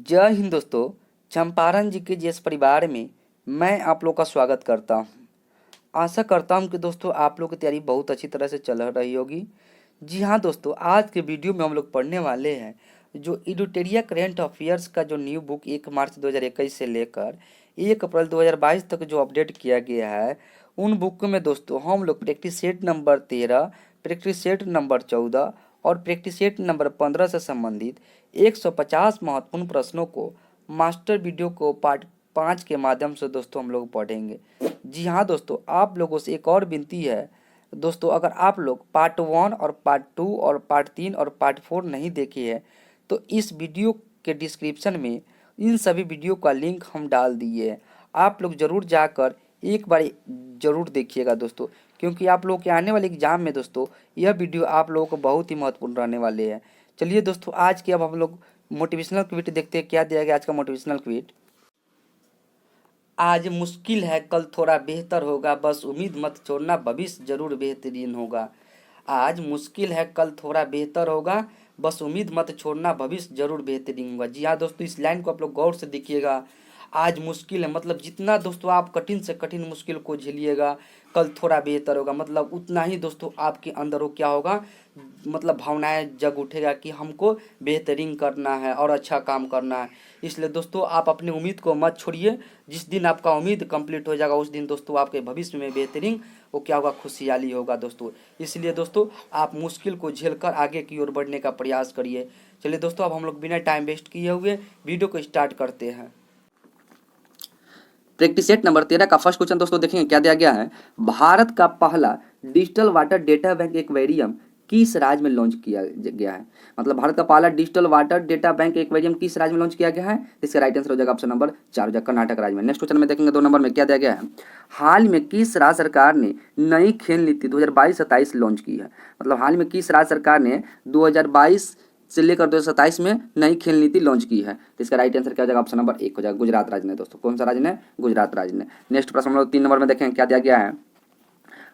जय हिंद दोस्तों। चंपारण जी के जिस परिवार में मैं आप लोग का स्वागत करता हूं। आशा करता हूं कि दोस्तों आप लोग की तैयारी बहुत अच्छी तरह से चल रही होगी। जी हाँ दोस्तों, आज के वीडियो में हम लोग पढ़ने वाले हैं जो एडिटोरियल करेंट अफेयर्स का जो न्यू बुक 1 मार्च 2021 से लेकर 1 अप्रैल 2022 तक जो अपडेट किया गया है, उन बुक में दोस्तों हम लोग practice set number 13, practice set number 14 और प्रैक्टिस सेट नंबर 15 से संबंधित 150 महत्वपूर्ण प्रश्नों को मास्टर वीडियो को पार्ट 5 के माध्यम से दोस्तों हम लोग पढ़ेंगे। जी हाँ दोस्तों, आप लोगों से एक और विनती है दोस्तों, अगर आप लोग पार्ट 1 और पार्ट 2 और पार्ट 3 और पार्ट 4 नहीं देखे हैं तो इस वीडियो के डिस्क्रिप्शन में इन सभी वीडियो का लिंक हम डाल दिए हैं। आप लोग ज़रूर जाकर एक बार ज़रूर देखिएगा दोस्तों, क्योंकि आप लोग के आने वाले एग्जाम में दोस्तों यह वीडियो आप लोगों को बहुत ही महत्वपूर्ण रहने वाले हैं। चलिए दोस्तों, आज के अब हम लोग मोटिवेशनल क्विट देखते हैं। क्या दिया गया आज का मोटिवेशनल क्विट? आज मुश्किल है कल थोड़ा बेहतर होगा, बस उम्मीद मत छोड़ना भविष्य जरूर बेहतरीन होगा। आज मुश्किल है कल थोड़ा बेहतर होगा, बस उम्मीद मत छोड़ना भविष्य जरूर बेहतरीन होगा। जी हाँ दोस्तों, इस लाइन को आप लोग गौर से देखिएगा। आज मुश्किल है मतलब जितना दोस्तों आप कठिन से कठिन मुश्किल को झेलिएगा, कल थोड़ा बेहतर होगा मतलब उतना ही दोस्तों आपके अंदर वो क्या होगा, मतलब भावनाएं जग उठेगा कि हमको बेहतरीन करना है और अच्छा काम करना है। इसलिए दोस्तों आप अपनी उम्मीद को मत छोड़िए। जिस दिन आपका उम्मीद कंप्लीट हो जाएगा उस दिन दोस्तों आपके भविष्य में बेहतरीन वो क्या होगा, खुशहाली होगा दोस्तों। इसलिए दोस्तों आप मुश्किल को झेलकर आगे की ओर बढ़ने का प्रयास करिए। चलिए दोस्तों, अब हम लोग बिना टाइम वेस्ट किए हुए वीडियो को स्टार्ट करते हैं। प्रैक्टिस सेट नंबर 13 का फर्स्ट क्वेश्चन दोस्तों देखेंगे क्या दिया गया है। भारत का पहला digital water data bank aquarium किस राज्य में लॉन्च किया गया है? मतलब भारत का पहला digital water data bank aquarium किस राज्य में लॉन्च किया गया है? इसका राइट आंसर हो जाएगा ऑप्शन नंबर 4 हो जाएगा कर्नाटक राज्य में। नेक्स्ट क्वेश्चन में देखेंगे 2 नंबर में क्या दिया गया है। हाल में किस राज्य सरकार ने नई खेल नीति 2022-27 लॉन्च की है? मतलब हाल में किस राज्य सरकार ने 2022 से लेकर 2027 में नई खेल नीति लॉन्च की है? तो इसका राइट आंसर क्या हो जाएगा, ऑप्शन नंबर 1 हो जाएगा गुजरात राज्य ने। दोस्तों कौन सा राज्य ने? गुजरात राज्य ने। नेक्स्ट प्रश्न हम लोग 3 नंबर में देखें क्या दिया गया है।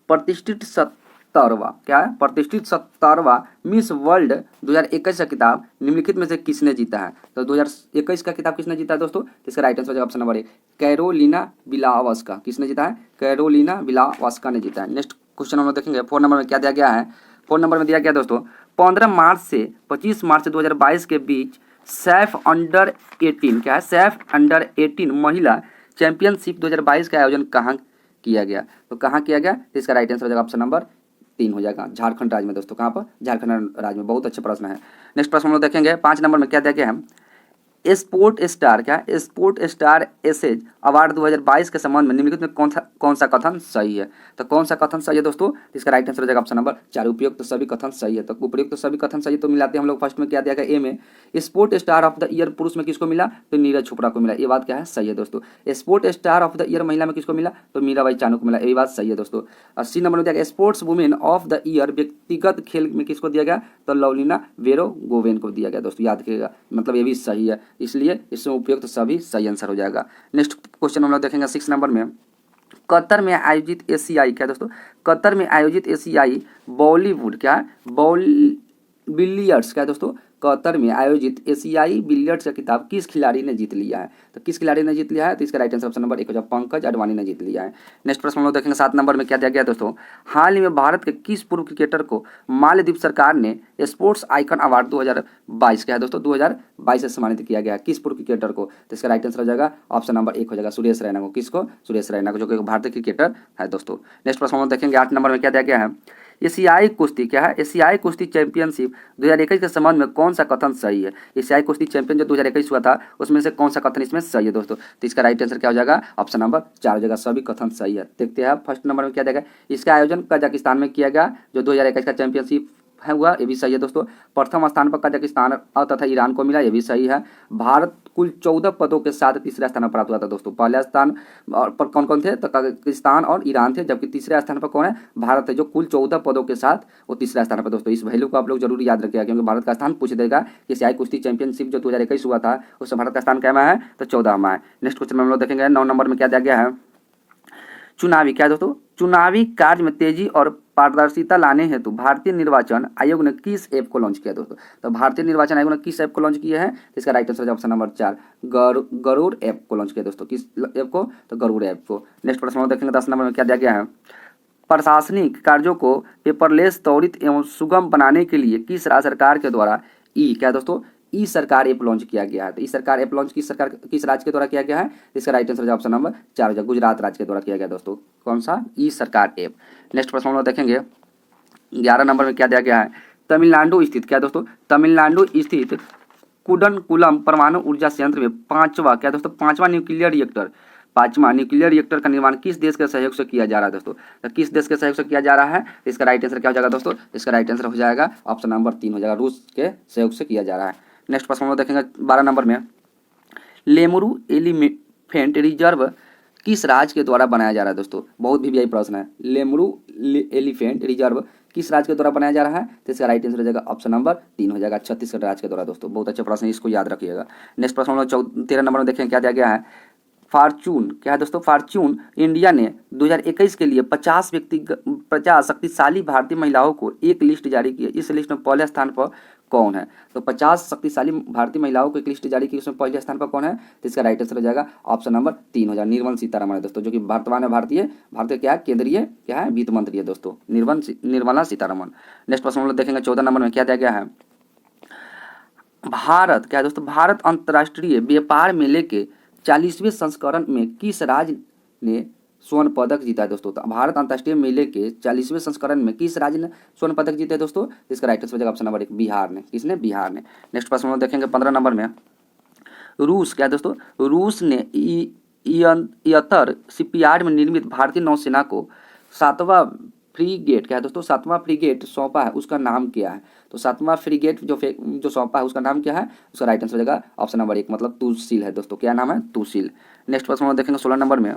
प्रतिष्ठित 70वां क्या है? प्रतिष्ठित 70वां मिस वर्ल्ड 2021 का किताब निम्नलिखित में से किसने जीता है? तो 2021 का किताब किसने जीता है दोस्तों? तो इसका राइट आंसर हो जाएगा ऑप्शन नंबर 1 कैरोलिना बिलावस्का। किसने जीता है? कैरोलिना बिलावस्का ने जीता है। नेक्स्ट क्वेश्चन हम लोग देखेंगे 4 नंबर में क्या दिया गया है। 4 नंबर में दिया गया दोस्तों 15 मार्च से 25 मार्च 2022 के बीच सैफ अंडर 18 क्या है? सैफ अंडर 18 महिला चैंपियनशिप 2022 का आयोजन कहाँ किया गया? तो कहाँ किया गया? तो इसका राइट आंसर हो जाएगा ऑप्शन नंबर 3 हो जाएगा झारखंड राज्य में। दोस्तों कहाँ पर? झारखंड राज्य में। बहुत अच्छे प्रश्न है। नेक्स्ट प्रश्न हम लोग देखेंगे 5 नंबर में क्या दिया गया है। स्पोर्ट स्टार क्या है? स्पोर्ट स्टार एसेज अवार्ड 2022 के संबंध में निम्नलिखित में कौन सा कथन सही है? तो कौन सा कथन सही है दोस्तों? इसका राइट आंसर हो जाएगा ऑप्शन नंबर 4 उपयुक्त तो सभी कथन सही है। तो उपयुक्त तो सभी कथन सही तो मिलाते हैं हम लोग। फर्स्ट में क्या दिया गया ए में sport star of the year पुरुष में किसको मिला? तो नीरज चोपड़ा को मिला। ये बात क्या है? सही है दोस्तों। Sport star of the year महिला में किसको मिला? तो मीराबाई चानू को मिला। ये बात सही है दोस्तों। 80 नंबर में दिया गया sports women of the year व्यक्तिगत खेल में किसको दिया गया? तो लवलीना वेरो गोवेन को दिया गया। दोस्तों याद रखिएगा, मतलब ये भी सही है, इसलिए इसमें उपयुक्त तो सभी सही आंसर हो जाएगा। नेक्स्ट क्वेश्चन हम लोग देखेंगे 6 नंबर में कतर में आयोजित एशियाई क्या दोस्तों? कतर में आयोजित एशियाई बॉलीवुड क्या है? बिलियर्ड्स क्या है दोस्तों? कतर में आयोजित एशियाई बिलियर्ड्स का खिताब किस खिलाड़ी ने जीत लिया है? तो किस खिलाड़ी ने जीत लिया है? तो इसका राइट आंसर ऑप्शन नंबर 1 हो जाएगा पंकज अडवाणी ने जीत लिया है। नेक्स्ट प्रश्न हम लोग देखेंगे 7 नंबर में क्या दिया गया दोस्तों। हाल ही में भारत के किस पूर्व क्रिकेटर को मालदीव सरकार ने स्पोर्ट्स आइकन अवार्ड 2022 क्या है दोस्तों? 2022 से सम्मानित किया गया। किस पूर्व क्रिकेटर को? तो इसका राइट आंसर हो जाएगा ऑप्शन नंबर 1 हो जाएगा सुरेश रैना को। किसको? सुरेश रैना को, जो कि भारतीय क्रिकेटर है दोस्तों। नेक्स्ट प्रश्न हम लोग देखेंगे 8 नंबर में क्या दिया गया है। एशियाई कुश्ती क्या है? एशियाई कुश्ती चैंपियनशिप 2021 के संबंध में कौन सा कथन सही है? एशियाई कुश्ती चैंपियन जो 2021 हुआ था उसमें से कौन सा कथन इसमें सही है दोस्तों? तो इसका राइट आंसर क्या हो जाएगा? ऑप्शन नंबर 4 हो जाएगा सभी कथन सही है। देखते हैं फर्स्ट नंबर में क्या देगा। इसका आयोजन कजाकिस्तान में किया गया जो 2021 का चैंपियनशिप है हुआ, ये भी सही है दोस्तों। प्रथम स्थान पर कजाकिस्तान तथा ईरान को मिला, ये भी सही है। भारत कुल 14 पदों के साथ तीसरा स्थान प्राप्त हुआ था दोस्तों। पहले स्थान पर कौन कौन थे? तो कजाकिस्तान और ईरान थे, जबकि तीसरे स्थान पर कौन है? भारत है, जो कुल 14 पदों के साथ वो तीसरा स्थान पर दोस्तों। इस वैल्यू को आप लोग जरूर याद रखिएगा, क्योंकि भारत का स्थान पूछ देगा कि एशियाई कुश्ती चैंपियनशिप जो 2021 हुआ था उसमें भारत का स्थान क्या है? तो 14वां है। नेक्स्ट क्वेश्चन में हम लोग देखेंगे 9 नंबर में क्या दिया गया है। चुनावी क्या दोस्तों? चुनावी कार्य में तेजी और पारदर्शिता लाने हेतु भारतीय निर्वाचन आयोग ने किस ऐप को लॉन्च किया दोस्तों? तो भारतीय निर्वाचन आयोग ने किस ऐप को लॉन्च किया है? तो इसका राइट आंसर है ऑप्शन नंबर 4, गरुड़ ऐप को लॉन्च किया दोस्तों। किस ऐप को? तो गरुड़ ऐप को। नेक्स्ट प्रश्न हम देखेंगे 10 नंबर में क्या दिया गया है। प्रशासनिक कार्यों को पेपरलेस, त्वरित एवं सुगम बनाने के लिए किस राज्य सरकार के द्वारा क्या दोस्तों ई सरकार ऐप लॉन्च किया गया है? तो ई सरकार ऐप लॉन्च किस राज्य के द्वारा किया गया है? इसका राइट आंसर ऑप्शन नंबर 4 हो जाएगा, गुजरात राज्य के द्वारा किया गया दोस्तों। कौन सा? ई सरकार ऐप। नेक्स्ट प्रश्न हम लोग देखेंगे 11 नंबर में क्या दिया गया है। तमिलनाडु स्थित क्या दोस्तों? तमिलनाडु स्थित कुडनकुलम परमाणु ऊर्जा संयंत्र में पांचवा न्यूक्लियर रिएक्टर का निर्माण किस देश के सहयोग से किया जा रहा है दोस्तों? तो किस देश के सहयोग से किया जा रहा है? इसका राइट आंसर क्या हो जाएगा दोस्तों? इसका राइट आंसर हो जाएगा ऑप्शन नंबर 3 हो जाएगा, रूस के सहयोग से किया जा रहा है। नेक्स्ट प्रश्न हम लोग देखेंगे 12 नंबर में, लेमुरु एलिफेंट रिजर्व किस राज्य के द्वारा बनाया जा रहा है दोस्तों? बहुत वीवीआई प्रश्न है। लेमुरु एलिफेंट रिजर्व किस राज्य के द्वारा बनाया जा रहा है? तो इसका राइट आंसर हो जाएगा ऑप्शन नंबर 3 हो जाएगा, छत्तीसगढ़ राज्य के द्वारा दोस्तों। बहुत अच्छा प्रश्न है, इसको याद रखिएगा। नेक्स्ट प्रश्न हम लोग 13 नंबर में देखें क्या दिया गया है। फॉर्चून क्या है दोस्तों? फॉर्चून इंडिया ने 2021 के लिए 50 शक्तिशाली भारतीय महिलाओं को एक लिस्ट जारी की है। इस लिस्ट में पहले स्थान पर कौन है? तो 50 शक्तिशाली भारतीय महिलाओं को एक लिस्ट जारी की, उसमें पहले स्थान पर कौन है? तो इसका राइट आंसर हो जाएगा ऑप्शन नंबर 3 हो जाएगा, निर्मला सीतारमण है दोस्तों, जो कि वर्तमान में भारतीय क्या है? केंद्रीय क्या है? वित्त मंत्री है दोस्तों, निर्मला सीतारमण। नेक्स्ट प्रश्न हम लोग देखेंगे 14 नंबर में क्या दिया गया है। भारत क्या है दोस्तों? भारत अंतर्राष्ट्रीय व्यापार मेले के 40वें संस्करण में किस राज्य ने स्वर्ण पदक जीता है दोस्तों? तो भारत अंतर्राष्ट्रीय मेले के 40वें संस्करण में किस राज्य ने स्वर्ण पदक जीते है दोस्तों? इसका राइट आंसर हो जाएगा ऑप्शन नंबर 1, बिहार ने। किसने? बिहार ने। नेक्स्ट प्रश्न हम देखेंगे 15 नंबर में, रूस क्या है दोस्तों? रूस ने इयतर शिपयार्ड में निर्मित भारतीय नौसेना को 7वां फ्रीगेट क्या है दोस्तों? 7वां फ्रीगेट सौंपा है, उसका नाम क्या है? तो 7वां फ्रीगेट जो सौंपा है उसका नाम क्या है? उसका राइट आंसर हो जाएगा ऑप्शन नंबर 1, मतलब तुशील है दोस्तों। क्या नाम है? तुशील। नेक्स्ट प्रश्न हम देखेंगे 16 नंबर में,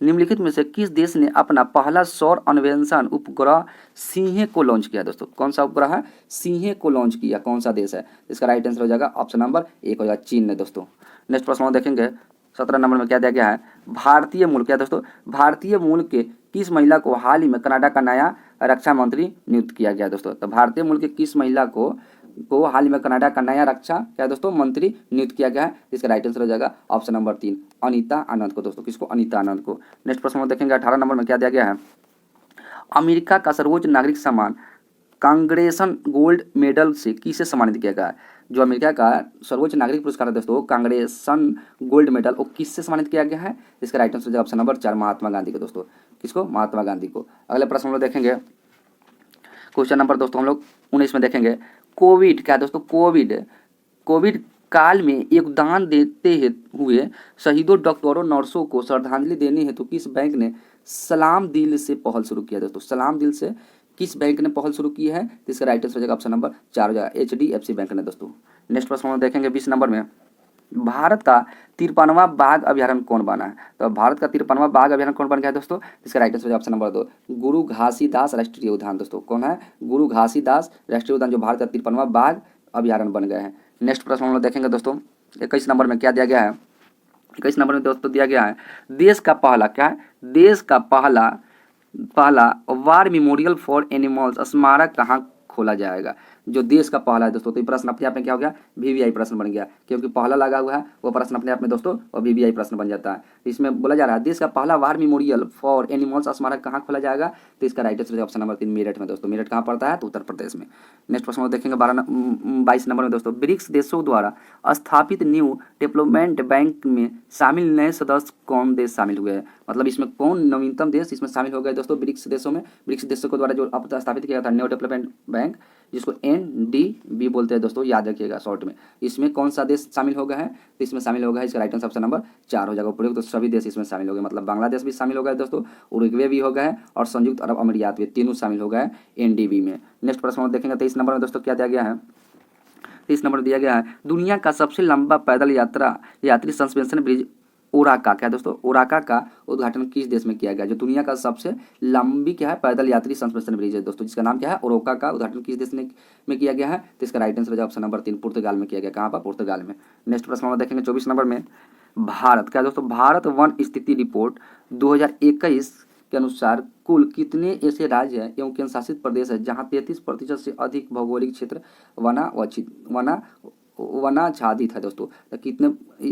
निम्नलिखित में से किस देश ने अपना पहला सौर अन्वेषण उपग्रह सिंहे को लॉन्च किया दोस्तों? कौन सा उपग्रह है? सिंहे को लॉन्च किया, कौन सा देश है? इसका राइट आंसर हो जाएगा ऑप्शन नंबर 1 हो जाएगा, चीन ने दोस्तों। नेक्स्ट प्रश्न हम देखेंगे 17 नंबर में क्या दिया गया है। भारतीय मूल क्या दोस्तों? भारतीय मूल के किस महिला को हाल ही में कनाडा का नया रक्षा मंत्री नियुक्त किया गया दोस्तों? तो भारतीय मूल के किस महिला को हाल ही में कनाडा का नया रक्षा क्या दोस्तों मंत्री नियुक्त किया गया है? इसका राइट आंसर हो जाएगा ऑप्शन नंबर 3, अनीता आनंद को दोस्तों। किसको? अनीता आनंद को। नेक्स्ट प्रश्न में देखेंगे 18 नंबर में क्या दिया गया है। अमेरिका का सर्वोच्च नागरिक सम्मान कांग्रेसन गोल्ड मेडल से किसे सम्मानित किया गया है? जो अमेरिका का सर्वोच्च नागरिक पुरस्कार है दोस्तों कांग्रेसन गोल्ड मेडल, वो किससे सम्मानित किया गया है? इसका राइट आंसर हो जाएगा ऑप्शन नंबर 4, महात्मा गांधी को दोस्तों। किसको? महात्मा गांधी को। अगले प्रश्न हम लोग देखेंगे क्वेश्चन नंबर दोस्तों हम लोग 19 में देखेंगे, कोविड क्या दोस्तों? कोविड काल में योगदान देते हुए शहीदों, डॉक्टरों, नर्सों को श्रद्धांजलि देने हेतु किस बैंक ने सलाम दिल से पहल शुरू किया दोस्तों? सलाम दिल से किस बैंक ने पहल शुरू की है? तो इसका राइट आंसर हो जाएगा ऑप्शन नंबर 4 हो जाएगा, HDFC बैंक ने दोस्तों। नेक्स्ट प्रश्न हम देखेंगे 20 नंबर में, भारत का 53वां बाघ अभ्यारण्य कौन बना है? तो भारत का 53वां बाघ अभ्यारण्य कौन बन गया है दोस्तों? इसका राइट आंसर हो जाएगा ऑप्शन नंबर 2, गुरु घासीदास राष्ट्रीय उद्यान दोस्तों। कौन है? गुरु घासीदास राष्ट्रीय उद्यान, जो भारत का 53वां बाघ अभ्यारण्य बन गए हैं। नेक्स्ट प्रश्न हम लोग देखेंगे दोस्तों 21 नंबर में क्या दिया गया है। 21 नंबर में दोस्तों दिया गया है, देश का पहला क्या है? देश का पहला वार मेमोरियल फॉर एनिमल्स स्मारक कहाँ खोला जाएगा? जो देश का पहला है दोस्तों, तो ये प्रश्न अपने आप में क्या हो गया? वीवीआई प्रश्न बन गया, क्योंकि पहला लगा हुआ है वो प्रश्न अपने आप में दोस्तों और वीवीआई प्रश्न बन जाता है। इसमें बोला जा रहा है देश का पहला वार मेमोरियल फॉर एनिमल्स स्मारक कहाँ खोला जाएगा? तो इसका right answer option number 3, Meerut में दोस्तों। मेरठ कहाँ पड़ता है? तो उत्तर प्रदेश में। नेक्स्ट प्रश्न देखेंगे 22 नंबर में दोस्तों, ब्रिक्स देशों द्वारा स्थापित न्यू डेवलपमेंट बैंक में शामिल नए सदस्य कौन देश शामिल हुए हैं? मतलब इसमें कौन नवीनतम देश इसमें शामिल हो गए दोस्तों ब्रिक्स देशों में? ब्रिक्स देशों के द्वारा जो स्थापित किया था न्यू डेवलपमेंट बैंक, जिसको NDB बोलते हैं दोस्तों, याद रखिएगा शॉर्ट में। इसमें कौन सा देश शामिल हो गया है? तो इसमें शामिल हो गया है, इसका राइट आंसर ऑप्शन नंबर 4 हो जाएगा। उपयुक्त तो सभी देश इसमें शामिल हो गए, मतलब बांग्लादेश भी शामिल हो गया है दोस्तों, उरुग्वे भी हो गया है और संयुक्त अरब अमीरात भी, तीनों शामिल हो गए हैं NDB में। नेक्स्ट प्रश्न हम देखेंगे 23 नंबर में दोस्तों क्या दिया गया है। 23 नंबर दिया गया है, दुनिया का सबसे लंबा पैदल यात्री सस्पेंशन ब्रिज ओराका क्या दोस्तों? ओराका का उद्घाटन किस देश में किया गया? जो दुनिया का सबसे लंबी क्या है पैदल यात्री सस्पेंशन ब्रिज है दोस्तों, जिसका नाम क्या है? ओराका का उद्घाटन किस देश में किया गया है? तो इसका राइट आंसर है ऑप्शन नंबर 3, पुर्तगाल में किया गया। कहाँ पर? पुर्तगाल में। नेक्स्ट प्रश्न हम देखेंगे 24 नंबर में, भारत क्या दोस्तों? भारत वन स्थिति रिपोर्ट 2021 के अनुसार कुल कितने ऐसे राज्य हैं एवं केंद्र शासित प्रदेश है जहां 33% से अधिक भौगोलिक क्षेत्र वनाच्छादित है दोस्तों? तो कितने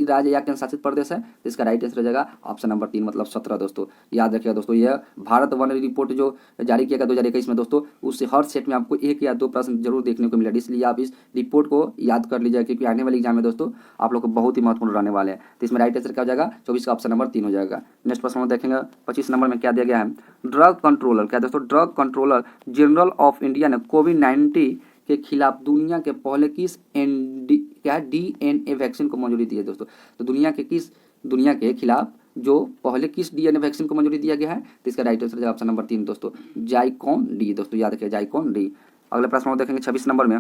राज्य या केंद्र शासित प्रदेश है? तो इसका राइट आंसर हो जाएगा ऑप्शन नंबर 3 मतलब 17 दोस्तों। याद रखिएगा दोस्तों, यह भारत वन रिपोर्ट जो जारी किया गया 2021 में दोस्तों, उससे हर सेट में आपको 1 या 2 प्रश्न जरूर देखने को मिला, इसलिए आप इस रिपोर्ट को याद कर लीजिएगा क्योंकि आने वाले एग्जाम में दोस्तों आप लोग को बहुत ही महत्वपूर्ण रहने वाले हैं। तो इसमें राइट आंसर क्या हो जाएगा? 24 का ऑप्शन नंबर 3 हो जाएगा। नेक्स्ट प्रश्न हम देखेंगे 25 नंबर में क्या दिया गया है? ड्रग कंट्रोलर, क्या दोस्तों? Drug controller general of India ने कोविड-19 के खिलाफ दुनिया के पहले किस DNA वैक्सीन को मंजूरी दी है दोस्तों? तो दुनिया के खिलाफ जो पहले किस DNA वैक्सीन को मंजूरी दिया गया है? तो इसका राइट आंसर ऑप्शन नंबर 3 दोस्तों, जाइकोन डी दोस्तों, याद रखिए जाइकोन डी। अगले प्रश्न में देखेंगे 26 नंबर में,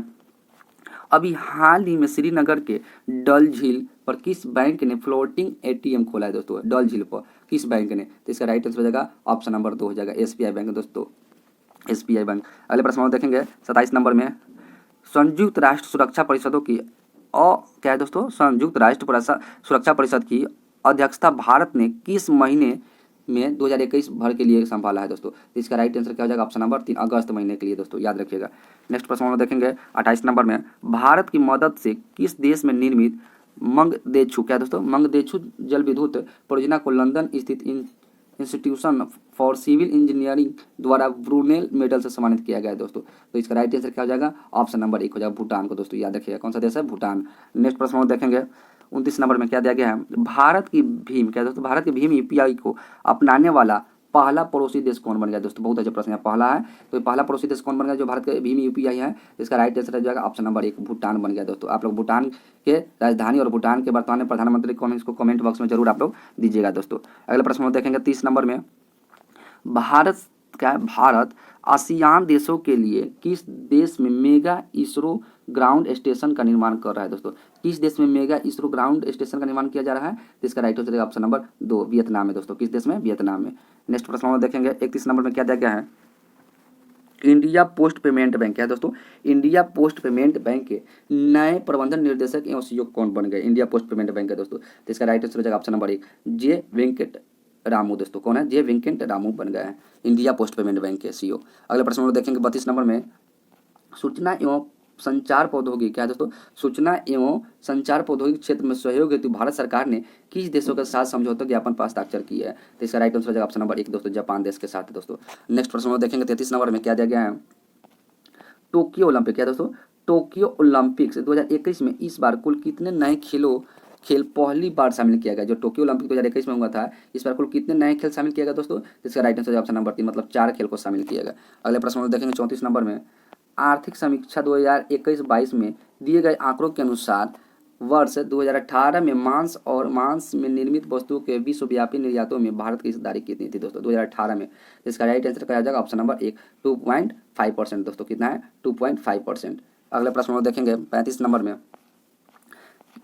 अभी हाल ही में श्रीनगर के डल झील पर किस बैंक ने फ्लोटिंग ATM खोला है दोस्तों? डल झील पर किस बैंक ने? तो इसका राइट आंसर हो जाएगा ऑप्शन नंबर 2 हो जाएगा, SBI बैंक दोस्तों, SBI बैंक। अगले प्रश्न में देखेंगे 27 नंबर में, संयुक्त राष्ट्र सुरक्षा परिषदों की क्या है दोस्तों? संयुक्त राष्ट्र सुरक्षा परिषद की अध्यक्षता भारत ने किस महीने में 2021 भर के लिए संभाला है दोस्तों? तो इसका राइट आंसर क्या हो जाएगा? ऑप्शन नंबर 3 अगस्त महीने के लिए दोस्तों, याद रखिएगा। नेक्स्ट प्रश्न में देखेंगे 28 नंबर में, भारत की मदद से किस देश में निर्मित मंगदेछू, क्या दोस्तों? मंगदेछू जल विद्युत परियोजना को लंदन स्थित इंस्टीट्यूशन फॉर सिविल इंजीनियरिंग द्वारा ब्रूनेल मेडल से सम्मानित किया गया है दोस्तों? तो इसका राइट आंसर क्या हो जाएगा? ऑप्शन नंबर 1 हो जाएगा, भूटान को दोस्तों, याद रखिएगा। कौन सा देश है? भूटान। नेक्स्ट प्रश्न में देखेंगे 29 नंबर में क्या दिया गया है? भारत की भीम, क्या दोस्तों? भारत की भीम UPI को अपनाने वाला पहला पड़ोसी देश कौन बन गया दोस्तों? बहुत अच्छा प्रश्न है, पहला है तो पहला पड़ोसी देश कौन बन गया जो भारत के भीम UPI है? इसका राइट आंसर हो जाएगा ऑप्शन नंबर 1 भूटान बन गया दोस्तों। आप लोग भूटान के राजधानी और भूटान के वर्तमान प्रधानमंत्री कौन है इसको कमेंट बॉक्स में जरूर आप लोग दीजिएगा दोस्तों। अगले प्रश्न में देखेंगे 30 नंबर में, भारत आसियान देशों के लिए किस देश में मेगा इसरो ग्राउंड स्टेशन का निर्माण कर रहा है दोस्तों? किस देश में मेगा इसरो ग्राउंड स्टेशन का निर्माण किया जा रहा है? तो इसका राइट हो जाएगा ऑप्शन नंबर 2 वियतनाम में दोस्तों। किस देश में? वियतनाम में। नेक्स्ट प्रश्न में देखेंगे 31 नंबर में क्या दिया गया है? इंडिया पोस्ट पेमेंट बैंक है दोस्तों, इंडिया पोस्ट पेमेंट बैंक के नए प्रबंधन निर्देशक एवं सीईओ कौन बन गए? इंडिया पोस्ट पेमेंट बैंक है दोस्तों। तो इसका राइट आंसर हो जाएगा ऑप्शन नंबर 1 जे वेंकट रामू दोस्तों। कौन है? जे वेंकट रामू बन गए हैं इंडिया पोस्ट पेमेंट बैंक के सीईओ। अगले प्रश्न में देखेंगे 32 नंबर में, सूचना एवं संचार प्रौद्योगिकी, क्या है दोस्तों? सूचना एवं संचार प्रौद्योगिकी क्षेत्र में सहयोग हेतु भारत सरकार ने किस देशों के साथ समझौता ज्ञापन पर हस्ताक्षर किया है? तो इसका राइट आंसर हो जाएगा ऑप्शन नंबर 1 दोस्तों, जापान देश के साथ दोस्तों। नेक्स्ट प्रश्न में देखेंगे 33 नंबर में क्या दिया गया है? टोक्यो ओलंपिक, क्या दोस्तों? टोक्यो ओलंपिक्स 2021 में इस बार कुल कितने नए खेल पहली बार शामिल किया गया? जो टोक्यो ओलंपिक 2021 में हुआ था, इस बार कुल कितने नए खेल शामिल किया गया दोस्तों? इसका राइट आंसर ऑप्शन नंबर 3 मतलब 4 खेल को शामिल किया गया। अगले प्रश्न में देखेंगे 34 नंबर में, आर्थिक समीक्षा 2021-22 में दिए गए आंकड़ों के अनुसार वर्ष 2018 में मांस में निर्मित वस्तुओं के विश्वव्यापी निर्यातों में भारत की हिस्सेदारी कितनी थी दोस्तों 2018 में? इसका राइट आंसर क्या आ जाएगा? ऑप्शन नंबर 1 2.5% दोस्तों। कितना है? 2.5%। अगले प्रश्न में देखेंगे 35 नंबर में,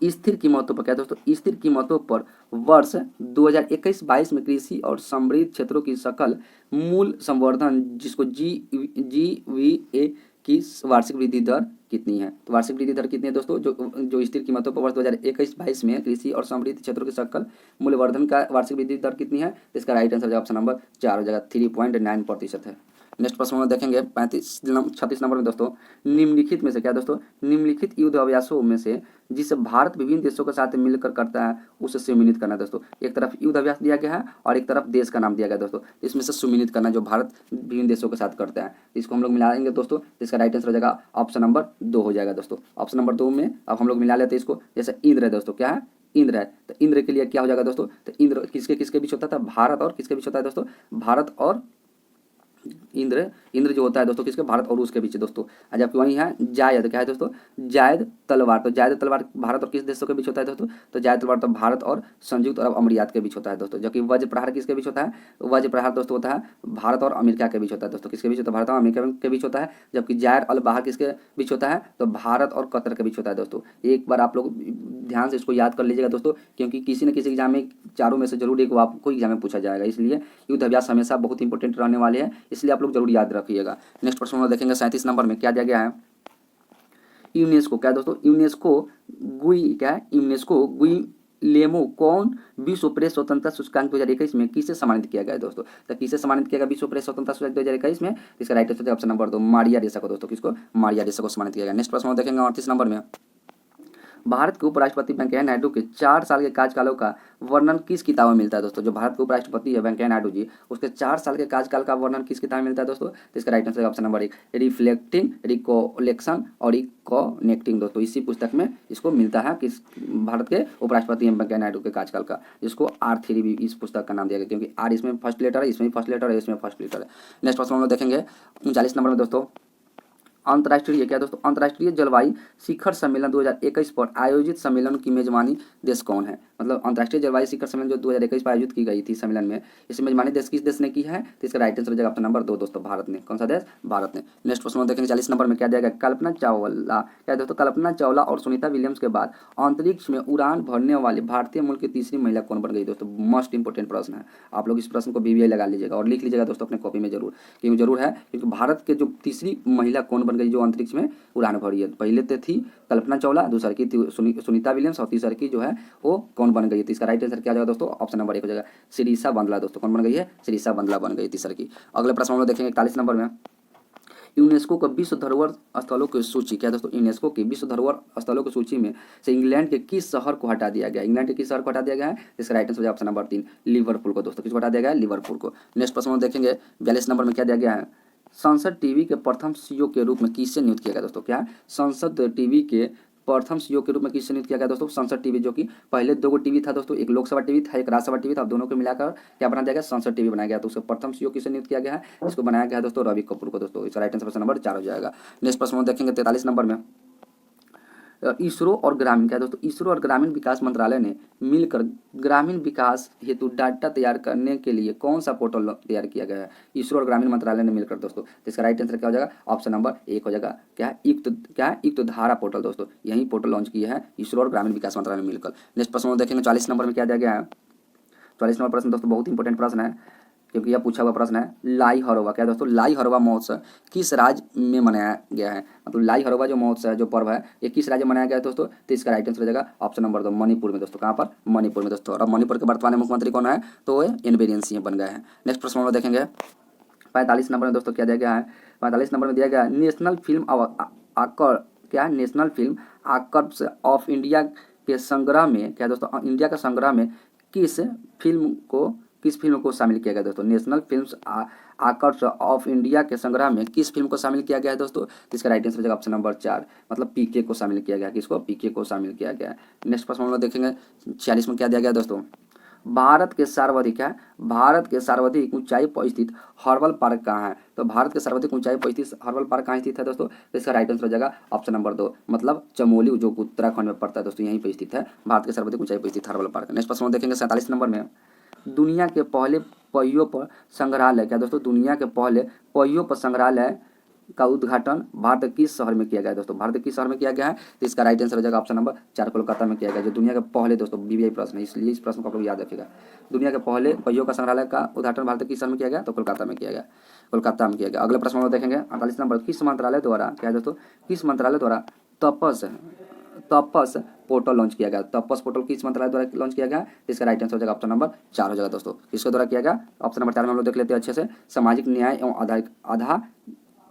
स्थिर कीमतों पर, क्या दोस्तों? स्थिर कीमतों पर वर्ष 2021-22 में कृषि और समृद्ध क्षेत्रों की सकल मूल्य संवर्धन जिसको GVA की वार्षिक वृद्धि दर कितनी है? तो वार्षिक वृद्धि दर कितनी है दोस्तों? जो स्थिर कीमतों पर वर्ष 2021-22 में कृषि और समृद्ध क्षेत्रों के सकल मूल्यवर्धन का वार्षिक वृद्धि दर कितनी है? तो इसका राइट आंसर ऑप्शन नंबर 4 हो जाएगा, 3.9% है। नेक्स्ट प्रश्न में देखेंगे 36 नंबर में दोस्तों, निम्नलिखित में से, क्या दोस्तों? निम्नलिखित युद्ध अभ्यासों में से जिसे भारत विभिन्न देशों के साथ मिलकर करता है उसे सुमिलित करना दोस्तों। एक तरफ युद्ध अभ्यास दिया गया है और एक तरफ देश का नाम दिया गया दोस्तों। इसमें से सुमिलित करना जो भारत विभिन्न देशों के साथ करता है, इसको हम लोग मिलाएंगे दोस्तों। इसका राइट आंसर हो जाएगा ऑप्शन नंबर 2 हो जाएगा दोस्तों। ऑप्शन नंबर 2 में अब हम लोग मिला लेते हैं इसको, जैसे इंद्र है दोस्तों, क्या है? इंद्र है, तो इंद्र के लिए क्या हो जाएगा दोस्तों? तो इंद्र किसके किसके बीच होता था? भारत और किसके बीच होता है दोस्तों? भारत और इंद्र जो होता है दोस्तों किसके? भारत और रूस के बीच दोस्तों। जबकि वही है जायद, क्या है दोस्तों? जायद तलवार, तो जायद तलवार भारत और किस देशों के बीच होता है दोस्तों? तो जायद तलवार तो भारत और संयुक्त अरब अमीरात के बीच होता है दोस्तों। जबकि वज्र प्रहार किसके बीच होता है? वज्र प्रहार दोस्तों होता है भारत और अमेरिका के बीच होता है दोस्तों। किसके बीच होता है? भारत और अमेरिका के बीच होता है। जबकि जायर अल बहार किसके बीच होता है? तो भारत और कतर के बीच होता है दोस्तों। एक बार आप लोग ध्यान से इसको याद कर लीजिएगा दोस्तों, क्योंकि किसी न किसी एग्जाम में चारों में से जरूर एक आपको एग्जाम में पूछा जाएगा, इसलिए युद्ध अभ्यास हमेशा बहुत इंपॉर्टेंट रहने वाले हैं, इसलिए आप लोग जरूर याद रखिएगा। नेक्स्ट प्रश्न में देखेंगे 37 नंबर में क्या दिया गया है? यूनेस्को, क्या दोस्तों? यूनेस्को गुई, क्या है? यूनेस्को गुई लेमो कौन विश्व प्रेस स्वतंत्रता सूचकांक 2021 में किसे सम्मानित किया गया है दोस्तों? तो किसे सम्मानित किया गया विश्व प्रेस स्वतंत्रता सूचकांक 2021 में? इसका right answer option number 2 Maria रेसा को दोस्तों। किसको? मारिया रेसा को सम्मानित किया गया। नेक्स्ट प्रश्न देखेंगे 38 नंबर में, भारत के उपराष्ट्रपति वेंकैया नायडू के 4 साल के कार्यकालों का वर्णन किस किताब में मिलता है दोस्तों? जो भारत के उपराष्ट्रपति है वेंकैया नायडू जी, उसके 4 साल के कार्यकाल का वर्णन किस किताब में मिलता है दोस्तों? तो इसका right answer option number 1 reflecting recollection और रिकनेक्टिंग दोस्तों। इसी पुस्तक में इसको मिलता है किस भारत के उपराष्ट्रपति वेंकैया नायडू के कार्यकाल का, जिसको R3 भी इस पुस्तक का नाम दिया गया, क्योंकि R इसमें फर्स्ट लेटर है, इसमें फर्स्ट लेटर है, इसमें फर्स्ट लेटर है। नेक्स्ट प्रश्न हम लोग देखेंगे 39 नंबर में दोस्तों, अंतर्राष्ट्रीय क्या दोस्तों? अंतर्राष्ट्रीय जलवायु शिखर सम्मेलन 2021 पर आयोजित सम्मेलन की मेजबानी देश कौन है? मतलब अंतर्राष्ट्रीय जलवायु शिखर सम्मेलन जो 2021 पर आयोजित की गई थी सम्मेलन में, इस मेजबानी देश किस देश ने की है? तो इसका राइट आंसर हो जाएगा ऑप्शन नंबर 2 दोस्तों, भारत ने। कौन सा देश? भारत ने। नेक्स्ट प्रश्न देखेंगे 40 नंबर में, क्या दिया गया? कल्पना चावला क्या दोस्तों? कल्पना चावला और सुनीता विलियम्स के बाद अंतरिक्ष में उड़ान भरने वाली भारतीय मूल की तीसरी महिला कौन बन गई दोस्तों? मोस्ट इंपोर्टेंट प्रश्न है, आप लोग इस प्रश्न को BBI लगा लीजिएगा और लिख लीजिएगा दोस्तों अपने कॉपी में जरूर, क्योंकि जरूर है, क्योंकि भारत के जो तीसरी महिला कौन बन गई जो अंतरिक्ष में उड़ान भरी है? पहले तो थी कल्पना चावला, दूसरी की थी सुनीता विलियम्स और तीसरी की जो है वो कौन बन गई है? तो इसका राइट आंसर क्या हो जाएगा दोस्तों? ऑप्शन नंबर 1 हो जाएगा शिरीषा बंदला दोस्तों। कौन बन गई है? शिरीषा बंदला बन गई तीसरी की। अगले प्रश्न हम लोग देखेंगे 41 नंबर में, यूनेस्को का विश्व धरोहर स्थलों की सूची क्या दोस्तों? यूनेस्को की विश्व धरोहर स्थलों की सूची में से इंग्लैंड के किस शहर को हटा दिया गया? इंग्लैंड के किस शहर को हटा दिया गया है? इसका राइट आंसर हो जाएगा ऑप्शन नंबर 3 लिवरपूल को दोस्तों। किसको हटा दिया गया है? लिवरपूल को। नेक्स्ट प्रश्न हम देखेंगे 42 नंबर में, क्या दिया गया है? संसद टीवी के प्रथम CEO के रूप में किससे नियुक्त किया गया दोस्तों? क्या संसद टीवी के प्रथम CEO के रूप में किससे नियुक्त किया गया दोस्तों? संसद टीवी, जो कि पहले 2 टीवी था दोस्तों, एक लोकसभा टीवी था, एक राज्यसभा टीवी था, अब दोनों को मिलाकर क्या बना दिया गया? संसद टीवी बनाया गया। तो उसका प्रथम CEO किससे नियुक्त किया गया है? इसको बनाया गया है दोस्तों रवि कपूर को दोस्तों। इसका राइट आंसर ऑप्शन नंबर 4 हो जाएगा। नेक्स्ट प्रश्न हम देखेंगे 43 नंबर में, इसरो और ग्रामीण क्या दोस्तों? इसरो और ग्रामीण विकास मंत्रालय ने मिलकर ग्रामीण विकास हेतु डाटा तैयार करने के लिए कौन सा पोर्टल तैयार किया गया है? इसरो और ग्रामीण मंत्रालय ने मिलकर दोस्तों। तो इसका राइट आंसर क्या हो जाएगा? ऑप्शन नंबर 1 हो जाएगा। क्या है? युक्त धारा पोर्टल दोस्तों। यही पोर्टल लॉन्च किया है इसरो और ग्रामीण विकास मंत्रालय ने मिलकर। नेक्स्ट प्रश्न देखेंगे 40 नंबर में, क्या दिया गया है? 40 नंबर प्रश्न दोस्तों बहुत इंपॉर्टेंट प्रश्न है, क्योंकि यह पूछा हुआ प्रश्न है। लाई हरोवा क्या दोस्तों? लाई हरोवा महोत्सव किस राज्य में मनाया गया है? मतलब लाई हरोवा जो महोत्सव है, जो पर्व है, ये किस राज्य में मनाया गया है दोस्तों? तो इसका राइट आंसर हो जाएगा ऑप्शन नंबर 2 मणिपुर में दोस्तों। कहाँ पर? मणिपुर में दोस्तों। और मणिपुर के वर्तमान मुख्यमंत्री कौन है? तो एन बीरेन सिंह बन गए हैं। नेक्स्ट प्रश्न हम लोग देखेंगे 45 नंबर में दोस्तों, क्या दिया गया है? 45 नंबर में दिया गया है नेशनल फिल्म क्या national film awards of India के संग्रह में क्या दोस्तों? इंडिया का संग्रह में किस फिल्म को शामिल किया गया दोस्तों? National films awards of India के संग्रह में किस फिल्म को शामिल किया गया है दोस्तों? इसका राइट आंसर हो जाएगा ऑप्शन नंबर 4, मतलब PK को शामिल किया गया। किसको? PK को शामिल किया गया है। नेक्स्ट प्रश्न हम लोग देखेंगे 46 में, क्या दिया गया दोस्तों? भारत के सर्वाधिक ऊंचाई पर स्थित हर्बल पार्क कहाँ है? तो भारत के सर्वाधिक ऊंचाई पर स्थित हर्बल पार्क कहाँ स्थित है दोस्तों? तो इसका राइट आंसर हो जाएगा ऑप्शन नंबर 2, मतलब चमोली, जो उत्तराखंड में पड़ता है दोस्तों, यहीं पर स्थित है भारत के सर्वाधिक ऊंचाई पर स्थित हर्बल पार्क। नेक्स्ट प्रश्न देखेंगे 47 नंबर में, दुनिया के पहले पहियों पर संग्रहालय क्या दोस्तों? दुनिया के पहले पहियों पर संग्रहालय का उद्घाटन भारत के किस शहर में किया गया है दोस्तों? भारत के किस शहर में किया गया है? तो इसका राइट आंसर हो जाएगा ऑप्शन नंबर 4 कोलकाता में किया गया, जो दुनिया के पहले दोस्तों BBI प्रश्न है, इसलिए इस प्रश्न को आप लोग याद रखिएगा। दुनिया के पहले पहियों का संग्रहालय का उद्घाटन भारत के किस शहर में किया गया? तो कोलकाता में किया गया, कोलकाता में किया गया। अगले प्रश्न हम लोग देखेंगे 48 नंबर, किस मंत्रालय द्वारा क्या है दोस्तों? किस मंत्रालय द्वारा तपस पोर्टल लॉन्च किया गया? तपस पोर्टल किस मंत्रालय द्वारा लॉन्च किया गया? इसका राइट आंसर हो जाएगा ऑप्शन नंबर 4 हो जाएगा दोस्तों। किसके द्वारा किया गया? ऑप्शन नंबर 4 में हम लोग देख लेते हैं अच्छे से, सामाजिक न्याय एवं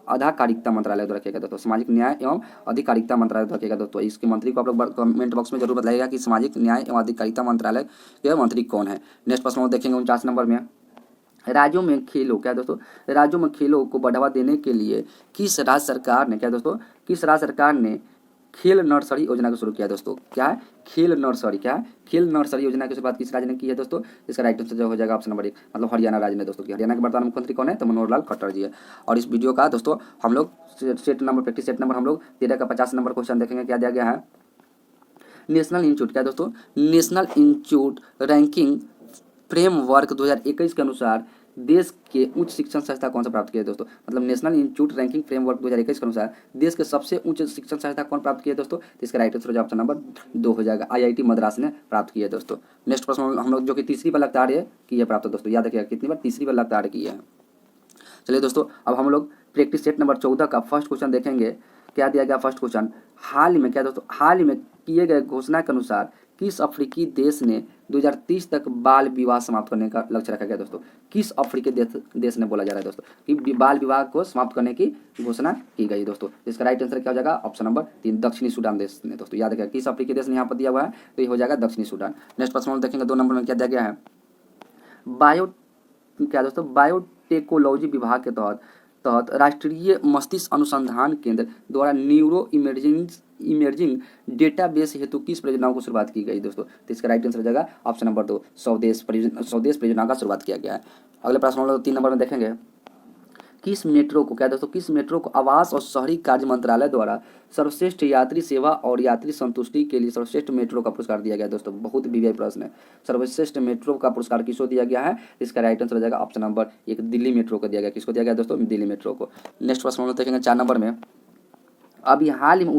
आधिकारिकता मंत्रालय द्वारा किया गया दोस्तों। सामाजिक न्याय एवं अधिकारिता मंत्रालय द्वारा किया गया दोस्तों। इसके मंत्री को आप लोग कमेंट बॉक्स में जरूर बताइएगा कि सामाजिक न्याय एवं अधिकारिता मंत्रालय के मंत्री कौन है। नेक्स्ट प्रश्न देखेंगे 49 नंबर में, राज्यों में खेलों क्या दोस्तों? राज्यों में खेलों को बढ़ावा देने के लिए किस राज्य सरकार ने क्या दोस्तों? किस राज्य सरकार ने खेल नर्सरी योजना को शुरू किया दोस्तों? क्या है? खेल नर्सरी। क्या है? खेल नर्सरी योजना की शुरुआत किस राज्य ने की है दोस्तों? इसका राइट आंसर हो जाएगा ऑप्शन नंबर 1, मतलब हरियाणा राज्य ने दोस्तों। हरियाणा के वर्तमान मुख्यमंत्री कौन है? तो मनोहर लाल खट्टर जी है। और इस वीडियो का दोस्तों हम लोग प्रैक्टिस सेट नंबर हम लोग 13 का 50 नंबर क्वेश्चन देखेंगे। क्या दिया गया है? नेशनल इंस्टीट्यूट क्या दोस्तों? नेशनल इंस्टीट्यूट रैंकिंग फ्रेमवर्क 2021 के अनुसार देश के उच्च शिक्षण संस्था कौन सा प्राप्त किया है दोस्तों? मतलब नेशनल इंस्टीट्यूट रैंकिंग फ्रेमवर्क 2021 के अनुसार देश के सबसे उच्च शिक्षण संस्था कौन प्राप्त किया है दोस्तों? तो इसका राइट आंसर ऑप्शन नंबर 2 हो जाएगा, IIT मद्रास ने प्राप्त किया है दोस्तों। नेक्स्ट प्रश्न हम लोग जो कि तीसरी बार लगातार की है प्राप्त दोस्तों, याद रखिएगा कितनी बार? तीसरी बार लगातार की है। चलिए दोस्तों, अब हम लोग प्रैक्टिस सेट नंबर 14 का फर्स्ट क्वेश्चन देखेंगे। क्या दिया गया फर्स्ट क्वेश्चन? हाल ही में क्या दोस्तों? हाल ही में किए गए घोषणा के अनुसार किस अफ्रीकी देश ने 2030 तक बाल विवाह समाप्त करने का लक्ष्य रखा गया दोस्तों? किस अफ्रीकी देश ने बोला जा रहा है दोस्तों कि बाल विवाह को समाप्त करने की घोषणा की गई दोस्तों? इसका राइट आंसर क्या हो जाएगा? ऑप्शन नंबर 3 दक्षिणी सूडान देश ने दोस्तों। याद रखिएगा किस अफ्रीकी देश ने यहाँ पर दिया हुआ है, तो ये हो जाएगा दक्षिणी सूडान। नेक्स्ट प्रश्न देखेंगे 2 नंबर में क्या दिया गया है? बायोटेक्नोलॉजी विभाग के तहत राष्ट्रीय मस्तिष्क अनुसंधान केंद्र द्वारा न्यूरो इमर्जिंग डेटाबेस हेतु किस परियोजनाओं को शुरुआत की गई दोस्तों? तो इसका राइट आंसर हो जाएगा ऑप्शन नंबर 2 स्वदेश परियोजना का शुरुआत किया गया है। अगले प्रश्न हम लोग 3 नंबर में देखेंगे। किस मेट्रो को आवास और शहरी कार्य मंत्रालय द्वारा सर्वश्रेष्ठ यात्री सेवा और यात्री संतुष्टि के लिए सर्वश्रेष्ठ मेट्रो का पुरस्कार दिया गया दोस्तों? बहुत वीआईपी प्रश्न है। सर्वश्रेष्ठ मेट्रो का पुरस्कार किसको दिया गया है? इसका राइट आंसर हो जाएगा ऑप्शन नंबर 1 दिल्ली मेट्रो को दिया गया। किसको दिया गया दोस्तों? दिल्ली मेट्रो को। नेक्स्ट प्रश्न हम लोग देखेंगे 4 नंबर में। अभी हाल ही में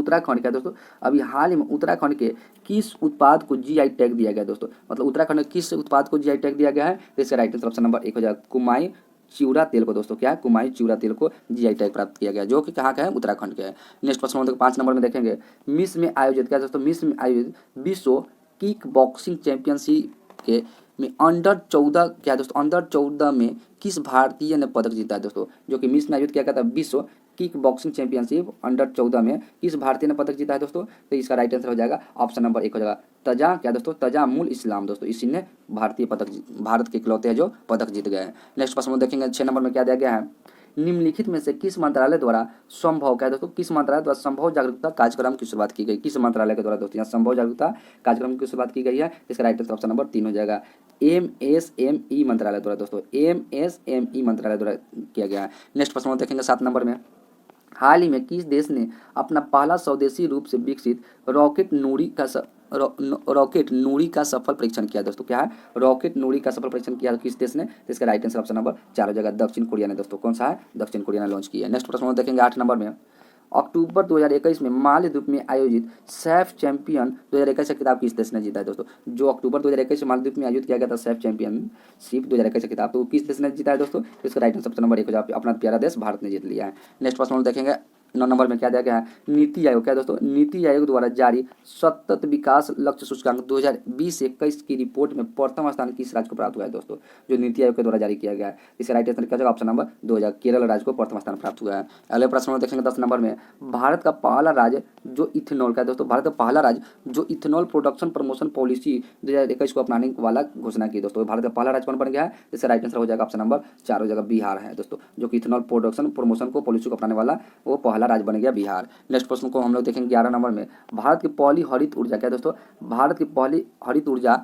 उत्तराखंड के किस उत्पाद को जीआई टैग दिया गया दोस्तों? मतलब उत्तराखंड के किस उत्पाद को जीआई टैग दिया गया है? तो इसका राइट आंसर ऑप्शन नंबर 1 हो जाएगा कुमाई चिवड़ा तेल को दोस्तों। क्या है? कुमाई चिवड़ा तेल को जीआई टैग प्राप्त किया गया, जो कि कहाँ का है? उत्तराखंड का है। नेक्स्ट प्रश्न हम 5 नंबर में देखेंगे। मिस्र में आयोजित विश्व किक बॉक्सिंग चैंपियनशिप के में अंडर 14 में किस भारतीय ने पदक जीता है दोस्तों? जो कि मिस्र में आयोजित किया गया था विश्व किक बॉक्सिंग चैंपियनशिप अंडर 14 में किस भारतीय ने पदक जीता है दोस्तों? तो इसका राइट आंसर हो जाएगा ऑप्शन नंबर 1 हो जाएगा तजामुल इस्लाम दोस्तों। इसी ने भारत के इकलौते हैं जो पदक जीत गए हैं। नेक्स्ट प्रश्न देखेंगे 6 नंबर में क्या दिया गया है? निम्नलिखित में से किस मंत्रालय द्वारा संभव जागरूकता कार्यक्रम की शुरुआत की गई? किस मंत्रालय के द्वारा दोस्तों यहाँ संभव जागरूकता कार्यक्रम की शुरुआत की गई है? इसका राइट आंसर ऑप्शन नंबर 3 हो जाएगा MSME मंत्रालय द्वारा दोस्तों। MSME मंत्रालय द्वारा किया गया है। नेक्स्ट प्रश्न देखेंगे 7 नंबर में। हाल ही में किस देश ने अपना पहला स्वदेशी रूप से विकसित रॉकेट नूरी का सफल परीक्षण किया दोस्तों? क्या है? रॉकेट नूरी का सफल परीक्षण किया किस देश ने? इसका राइट आंसर ऑप्शन नंबर 4 हो जाएगा दक्षिण कोरिया ने दोस्तों। कौन सा है? दक्षिण कोरिया ने लॉन्च किया है। नेक्स्ट प्रश्न देखेंगे 8 नंबर में। अक्टूबर 2021 में मालदीव में आयोजित सैफ चैंपियन 2021 का खिताब किस देश ने जीता है दोस्तों? जो अक्टूबर 2021 में मालदीव में आयोजित किया गया था सैफ चैंपियनशिप 2021 का खिताब, तो किस देश ने जीता है दोस्तों? इसका राइट आंसर ऑप्शन नंबर 1 हो जाएगा अपना प्यारा देश भारत ने जीत लिया है। नेक्स्ट प्रश्न देखेंगे 9 नंबर में क्या दिया गया है? नीति आयोग क्या दोस्तों? नीति आयोग द्वारा जारी सतत विकास लक्ष्य सूचकांक 2020-21 की रिपोर्ट में प्रथम स्थान किस राज्य को प्राप्त हुआ है दोस्तों? जो नीति आयोग के द्वारा जारी किया गया है, इसका राइट आंसर क्या होगा? ऑप्शन नंबर 2 हो जाएगा केरल राज्य को प्रथम स्थान प्राप्त हुआ है। अगले प्रश्न देखेंगे 10 नंबर में। भारत का पहला राज्य जो इथेनॉल का दोस्तों प्रोडक्शन प्रमोशन पॉलिसी 2021 को अपनाने वाला घोषणा की दोस्तों। भारत का पहला राज्य कौन बन गया है? इसका राइट आंसर हो जाएगा ऑप्शन नंबर 4 हो जाएगा बिहार है दोस्तों, जो कि इथेनॉल प्रोडक्शन प्रमोशन को पॉलिसी को अपनाने वाला वो पहला राज्य बन गया बिहार। नेक्स्ट प्रश्न को हम लोग देखेंगे 11 नंबर में। भारत की पहली हरित ऊर्जा क्या दोस्तों? भारत की पहली हरित ऊर्जा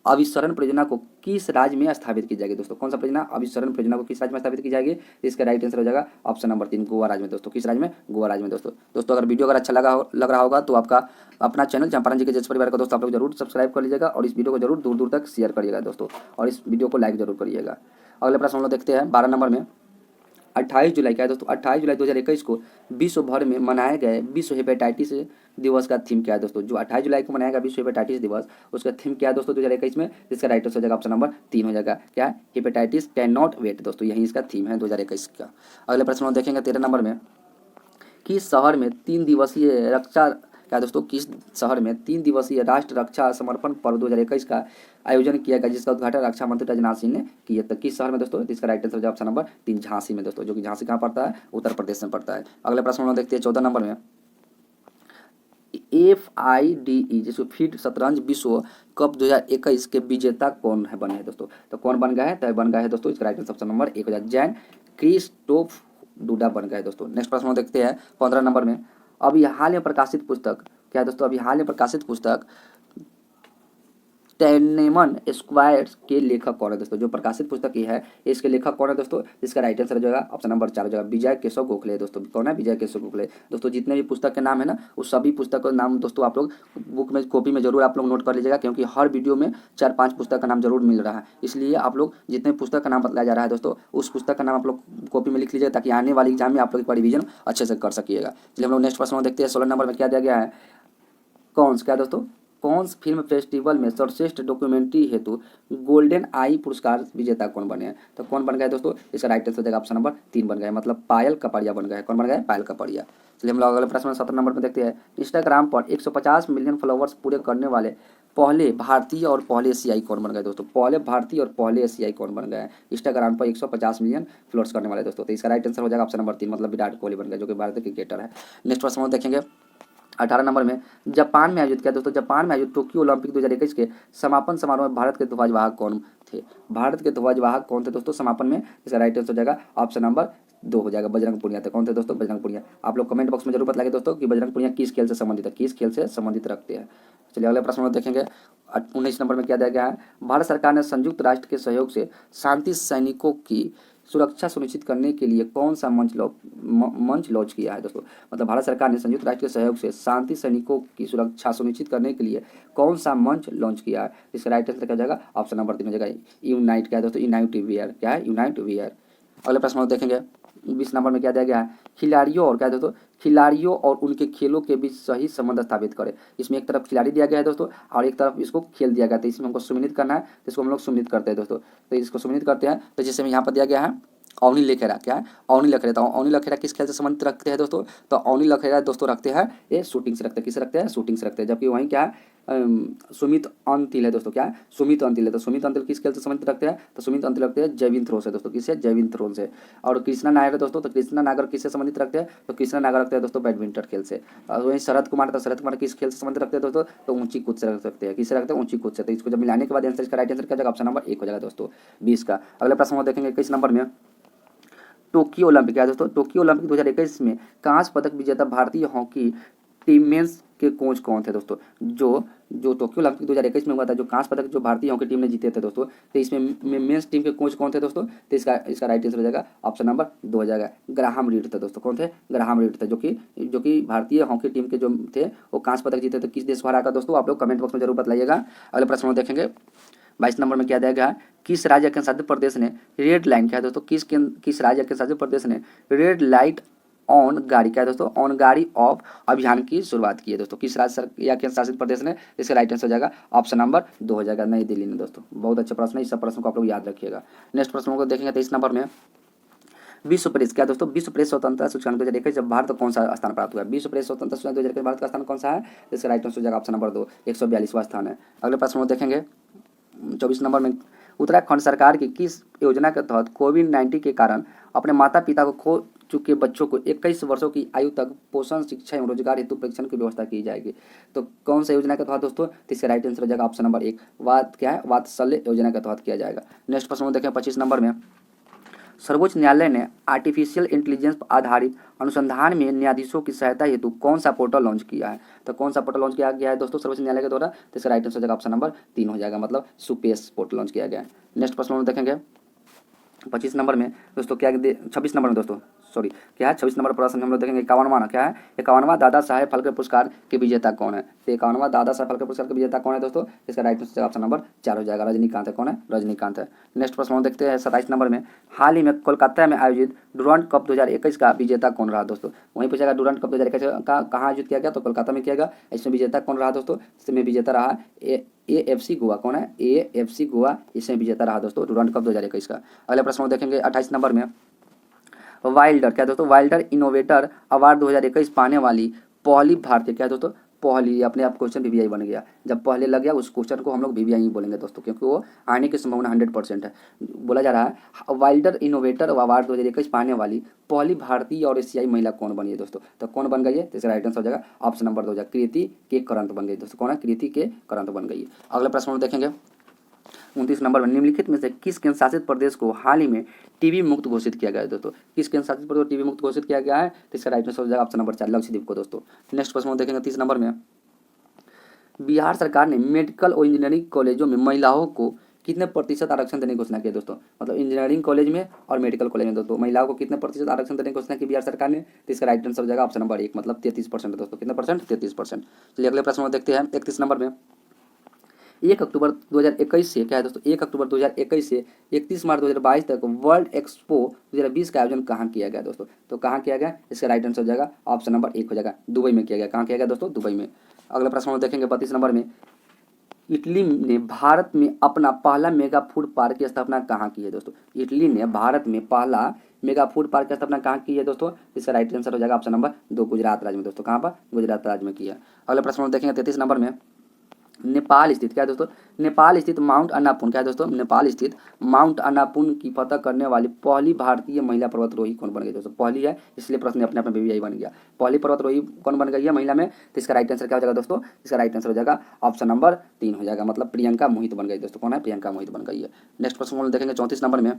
अभिसरण परियोजना को किस राज्य में स्थापित की जाएगी दोस्तों? कौन सा परियोजना? अभिसरण परियोजना को किस राज्य में स्थापित की जाएगी? इसका राइट आंसर हो जाएगा ऑप्शन नंबर 3 गोवा राज्य में दोस्तों। किस राज्य में? गोवा राज्य में दोस्तों अगर वीडियो अच्छा लग रहा होगा तो आपका अपना चैनल चंपारण जी के जज परिवार का दोस्तों आप लोग जरूर सब्सक्राइब कर लीजिएगा और इस वीडियो को जरूर दूर दूर तक शेयर करिएगा दोस्तों, और इस वीडियो को लाइक जरूर करिएगा। अगले प्रश्न हम लोग देखते हैं 12 नंबर में। 28 जुलाई क्या है दोस्तों? 28 जुलाई 2021 को विश्व भर में मनाए गए विश्व हेपेटाइटिस दिवस का थीम क्या है दोस्तों? जो 28 जुलाई को मनाया गया विश्व हेपेटाइटिस दिवस, उसका थीम क्या है दोस्तों 2021 में? इसका राइट आंसर हो जाएगा ऑप्शन नंबर 3 हो जाएगा। क्या है? हेपेटाइटिस कैन नॉट वेट दोस्तों, यही इसका थीम है 2021 का। अगले प्रश्न हम देखेंगे 13 नंबर में। किस शहर में 3 दिवसीय रक्षा क्या दोस्तों? किस शहर में 3 दिवसीय राष्ट्र रक्षा समर्पण पर्व 2021 का आयोजन किया गया, जिसका उद्घाटन रक्षा मंत्री राजनाथ सिंह ने किया? तो किस शहर में दोस्तों? इसका right answer option number 3 Jhansi में दोस्तों, जो कि झांसी कहाँ पड़ता है? उत्तर प्रदेश में पड़ता है। अगले प्रश्न हम देखते हैं 14 नंबर में। FIDE जिसको फीड शतरंज विश्व कप 2021 के विजेता कौन है बने हैं दोस्तों? तो कौन बन गया है? तो बन गया है दोस्तों, इसका राइट आंसर ऑप्शन नंबर 1 हो जाए जैन क्रिस्टोफ डूडा बन गए दोस्तों। नेक्स्ट प्रश्न देखते हैं 15 नंबर में। अभी हाल में प्रकाशित पुस्तक क्या है दोस्तों? अभी हाल में प्रकाशित पुस्तक टेनेमन स्क्वायर्स के लेखक कौन है दोस्तों? जो प्रकाशित पुस्तक ये है इसके लेखक कौन है दोस्तों? इसका राइट आंसर हो जाएगा ऑप्शन नंबर 4 हो जाएगा विजय केशव गोखले दोस्तों। कौन है? विजय केशव गोखले दोस्तों। जितने भी पुस्तक के नाम है ना, उस सभी पुस्तक का नाम दोस्तों आप लोग बुक में कॉपी में जरूर आप लोग नोट कर लीजिएगा, क्योंकि हर वीडियो में 4-5 पुस्तक का नाम जरूर मिल रहा है। इसलिए आप लोग जितने पुस्तक का नाम बताया जा रहा है दोस्तों, उस पुस्तक का नाम आप लोग कॉपी में लिख लीजिएगा, ताकि आने वाली एग्जाम में आप लोग एक बार रिविजन अच्छे से कर सकिएगा। चलिए हम लोग नेक्स्ट प्रश्न देखते हैं 16 नंबर में क्या दिया गया है? क्या दोस्तों? कौन्स फिल्म फेस्टिवल में सर्वश्रेष्ठ डॉक्यूमेंट्री हेतु गोल्डन आई पुरस्कार विजेता कौन बने हैं? तो कौन बन गए दोस्तों? इसका राइट आंसर हो जाएगा ऑप्शन नंबर 3 बन गए, मतलब पायल कपड़िया बन गए। कौन बन गए? पायल कपड़िया। चलिए हम लोग अगले प्रश्न 17 नंबर में देखते हैं। इंस्टाग्राम पर 150 मिलियन फॉलोवर्स पूरे करने वाले पहले भारतीय और पहले एशियाई कौन बन गए दोस्तों? पहले भारतीय और पहले एशियाई कौन बन गए? इंस्टाग्राम पर 150 मिलियन फॉलोअर्स करने वाले दोस्तों। तो इसका राइट आंसर हो जाएगा ऑप्शन नंबर 3, मतलब विराट कोहली बन गए, जो कि भारतीय क्रिकेटर है। नेक्स्ट प्रश्न हम देखेंगे 18 नंबर में, जापान में आयोजित किया दोस्तों, जापान में आयोजित टोक्यो ओलंपिक 2021 के समापन समारोह में भारत के ध्वजवाहक कौन थे? भारत के ध्वजवाहक कौन थे दोस्तों समापन में? इसका राइट आंसर हो जाएगा ऑप्शन नंबर 2 हो जाएगा, बजरंग पुनिया थे। कौन थे दोस्तों? बजरंग पुनिया। आप लोग कमेंट बॉक्स में जरूर बताइए दोस्तों कि बजरंग पुनिया किस खेल से संबंधित है, किस खेल से संबंधित रखते हैं। चलिए अगले प्रश्न में देखेंगे 19 नंबर में क्या दिया गया है? भारत सरकार ने संयुक्त राष्ट्र के सहयोग से शांति सैनिकों की सुरक्षा सुनिश्चित करने के लिए कौन सा मंच लॉन्च किया है दोस्तों? मतलब भारत सरकार ने संयुक्त राष्ट्र के सहयोग से शांति सैनिकों की सुरक्षा सुनिश्चित करने के लिए कौन सा मंच लॉन्च किया है? इसका राइट आंसर क्या हो जाएगा? ऑप्शन नंबर 3 हो जाएगा, यूनाइट। क्या है दोस्तों? Unite VR. क्या है? Unite VR. अगले प्रश्न में देखेंगे 20 नंबर में क्या दिया गया है? खिलाड़ियों और क्या है दोस्तों? खिलाड़ियों और उनके खेलों के बीच सही संबंध स्थापित करें। इसमें एक तरफ खिलाड़ी दिया गया है दोस्तों और एक तरफ इसको खेल दिया गया है, तो इसमें हमको सुमिलित करना है, तो इसको हम लोग सुमिलित करते हैं दोस्तों। तो इसको सुमिलित करते हैं, तो जैसे यहाँ पर दिया गया है अवनी लखेरा। क्या है? अवनी लखेरा। तो अवनी लखेरा किस खेल से संबंधित रखते हैं दोस्तों? तो अवनी लखेरा दोस्तों रखते हैं ये शूटिंग से रखते हैं। किसे रखते हैं? शूटिंग से रखते हैं। जबकि वहीं क्या है सुमित अंतिल है दोस्तों। क्या है? सुमित अंतिल है। तो सुमित अंतिल किस खेल से संबंधित रखते हैं? तो सुमित अंतिल रखते हैं जैविन थ्रो से दोस्तों। किससे? जैविन थ्रो से। और कृष्णा नागर है दोस्तों, तो कृष्णा नागर किससे संबंधित रखते हैं? तो कृष्णा नागर रखते हैं दोस्तों बैडमिंटन खेल से। और वहीं शरद कुमार, तो शरद कुमार किस खेल से संबंधित रखते हैं दोस्तों? तो ऊंची कूद से रख सकते हैं। किससे रखते हैं? ऊंची कूद से। तो इसको जब मिलाने के बाद आंसर, इसका राइट आंसर क्या जाएगा? ऑप्शन नंबर 1 हो जाएगा दोस्तों 20 का। अगले प्रश्न में देखेंगे 21 नंबर में, टोक्यो ओलंपिक है दोस्तों, टोक्यो ओलंपिक 2021 में कांस्य पदक विजेता भारतीय हॉकी टीम मेंस के कोच कौन थे दोस्तों? जो टोक्यो ओलंपिक 2021 में हुआ था, जो कांस्य पदक जो भारतीय हॉकी टीम ने जीते थे दोस्तों, तो इसमें मेंस टीम के कोच कौन थे दोस्तों? तो इसका राइट आंसर हो जाएगा ऑप्शन नंबर 2 हो जाएगा, ग्राहम रीड थे दोस्तों। कौन थे? ग्राहम रीड थे, जो कि भारतीय हॉकी टीम के जो थे वो कांस्य पदक जीते थे। किस देश को हराकर दोस्तों? आप लोग कमेंट बॉक्स में जरूर बताइएगा। अगले प्रश्न में देखेंगे 22 नंबर में क्या दिया गया है? किस राज्य या केंद्र शासित प्रदेश ने रेड लाइन, क्या है दोस्तों? किस राज्य या केंद्र शासित प्रदेश ने रेड लाइट ऑन गाड़ी, क्या है दोस्तों? ऑन गाड़ी ऑफ अभियान की शुरुआत की है दोस्तों? किस राज्य या केंद्र शासित प्रदेश ने? इसका राइट आंसर हो जाएगा ऑप्शन नंबर 2 हो जाएगा, नई दिल्ली ने दोस्तों। बहुत अच्छा प्रश्न है, इस सब प्रश्न को आप लोग याद रखिएगा। नेक्स्ट प्रश्न को देखेंगे 23 नंबर में, विश्व प्रेस, क्या दोस्तों? विश्व प्रेस स्वतंत्रता सूचकांक 2021 जब भारत कौन सा स्थान प्राप्त हुआ है? विश्व प्रेस स्वतंत्रता सूचकांक 2021 भारत का स्थान कौन सा है? इसका राइट आंसर हो जाएगा ऑप्शन नंबर 2, 142वां स्थान है। अगले प्रश्न को देखेंगे 24 नंबर में, उत्तराखंड सरकार की किस योजना के तहत कोविड-19 के कारण अपने माता पिता को खो चुके बच्चों को 21 वर्षों की आयु तक पोषण, शिक्षा एवं रोजगार हेतु प्रशिक्षण की व्यवस्था की जाएगी? तो कौन सा योजना के तहत दोस्तों? तो इसका राइट आंसर हो जाएगा ऑप्शन नंबर 1, क्या है? वात्सल्य योजना के तहत किया जाएगा। नेक्स्ट प्रश्न में देखें 25 नंबर में, सर्वोच्च न्यायालय ने आर्टिफिशियल इंटेलिजेंस पर आधारित अनुसंधान में न्यायाधीशों की सहायता हेतु कौन सा पोर्टल लॉन्च किया है? तो कौन सा पोर्टल लॉन्च किया गया है दोस्तों सर्वोच्च न्यायालय के द्वारा? तो इसका राइट आंसर हो जाएगा ऑप्शन नंबर 3 हो जाएगा, मतलब सुपेश पोर्टल लॉन्च किया गया है। नेक्स्ट प्रश्न में देखेंगे 25 नंबर में दोस्तों, क्या 26 नंबर में दोस्तों, सॉरी क्या है 26 नंबर प्रश्न हम लोग देखेंगे 51वां, क्या है 51वां दादा साहेब फाल्के पुरस्कार के विजेता कौन है? तो 51वां दादा साहेब फाल्के पुरस्कार के विजेता कौन है दोस्तों? इसका राइट आंसर ऑप्शन नंबर 4 हो जाएगा, रजनीकांत है। कौन है? रजनीकांत है। नेक्स्ट प्रश्न हम देखते हैं 27 नंबर में, हाल ही में कोलकाता में आयोजित डुरांड कप 2021 का विजेता कौन रहा दोस्तों? वहीं पूछेगा डुरांड कप 2021 का कहाँ आयोजित किया गया? तो कोलकाता में किया गया। इसमें विजेता कौन रहा दोस्तों? इसमें विजेता रहा AFC गोवा। कौन है? AFC गोवा इसमें विजेता रहा दोस्तों डुरांड कप 2021 का। अगले प्रश्न में देखेंगे 28 नंबर में, वाइल्डर, क्या दोस्तों? वाइल्डर इनोवेटर अवार्ड 2021 पाने वाली पहली भारतीय, क्या है दोस्तों? पहली, अपने आप क्वेश्चन VVI बन गया। जब पहले लग गया उस क्वेश्चन को हम लोग VVI ही बोलेंगे दोस्तों, क्योंकि वो आने की संभावना 100% है। बोला जा रहा है वाइल्डर इनोवेटर अवार्ड 2021 पाने वाली पहली भारतीय और एशियाई महिला कौन बनी है दोस्तों? तो कौन बन गई है? तो इसका राइट आंसर हो जाएगा ऑप्शन नंबर 2 हो जाएगा, कृति के करंत बन गई दोस्तों। कौन है? कृति के करंत बन गई है। अगले प्रश्न में देखेंगे 29 नंबर में, निम्नलिखित में से किस केंद्र शासित प्रदेश को हाल ही में टीबी मुक्त घोषित किया गया है दोस्तों? किस केंद्र शासित प्रदेश को टीबी मुक्त घोषित किया गया है? तो इसका राइट आंसर हो जाएगा ऑप्शन नंबर 4, लक्षद्वीप को दोस्तों। नेक्स्ट प्रश्न देखेंगे 30 नंबर में, बिहार सरकार ने मेडिकल और इंजीनियरिंग कॉलेजों में महिलाओं को कितने प्रतिशत आरक्षण देने की घोषणा की है दोस्तों? मतलब इंजीनियरिंग कॉलेज में और मेडिकल कॉलेज में दोस्तों महिलाओं को कितने प्रतिशत आरक्षण देने की घोषणा की बिहार सरकार ने? तो इसका राइट आंसर हो जाएगा ऑप्शन नंबर 1, मतलब 33% दोस्तों। कितने परसेंट? 33%। चलिए अगले प्रश्न में देखते हैं 31 नंबर में, 1 अक्टूबर 2021 से, क्या है दोस्तों? 1 अक्टूबर 2021 से 31 मार्च 2022 तक वर्ल्ड एक्सपो 2020 का आयोजन कहाँ किया गया दोस्तों? तो कहाँ किया गया? इसका राइट आंसर हो जाएगा ऑप्शन नंबर 1 हो जाएगा, दुबई में किया गया। कहाँ किया गया दोस्तों? दुबई में। अगले प्रश्न में देखेंगे 32 नंबर में, इटली ने भारत में अपना पहला मेगा फूड पार्क की स्थापना कहाँ की है दोस्तों? इटली ने भारत में पहला मेगा फूड पार्क की स्थापना कहाँ की है दोस्तों? इसका राइट आंसर हो जाएगा ऑप्शन नंबर 2, गुजरात राज्य में दोस्तों। कहाँ पर? गुजरात राज्य में किया। अगले प्रश्न में देखेंगे 33 नंबर में, नेपाल स्थित क्या है दोस्तों, नेपाल स्थित माउंट अन्नापूर्ण क्या है दोस्तों, नेपाल स्थित माउंट अन्नापूर्ण की फतह करने वाली पहली भारतीय महिला पर्वतारोही कौन बन गई दोस्तों, पहली है इसलिए प्रश्न अपने अपने भी यही बन गया, पहली पर्वतारोही कौन बन गई है महिला में, तो इसका राइट आंसर क्या हो जाएगा दोस्तों, इसका राइट आंसर हो जाएगा ऑप्शन नंबर 3 हो जाएगा, मतलब प्रियंका मोहित बन गई दोस्तों, कौन है, प्रियंका मोहित बन गई है। नेक्स्ट प्रश्न हम लोग देखेंगे 34 नंबर में,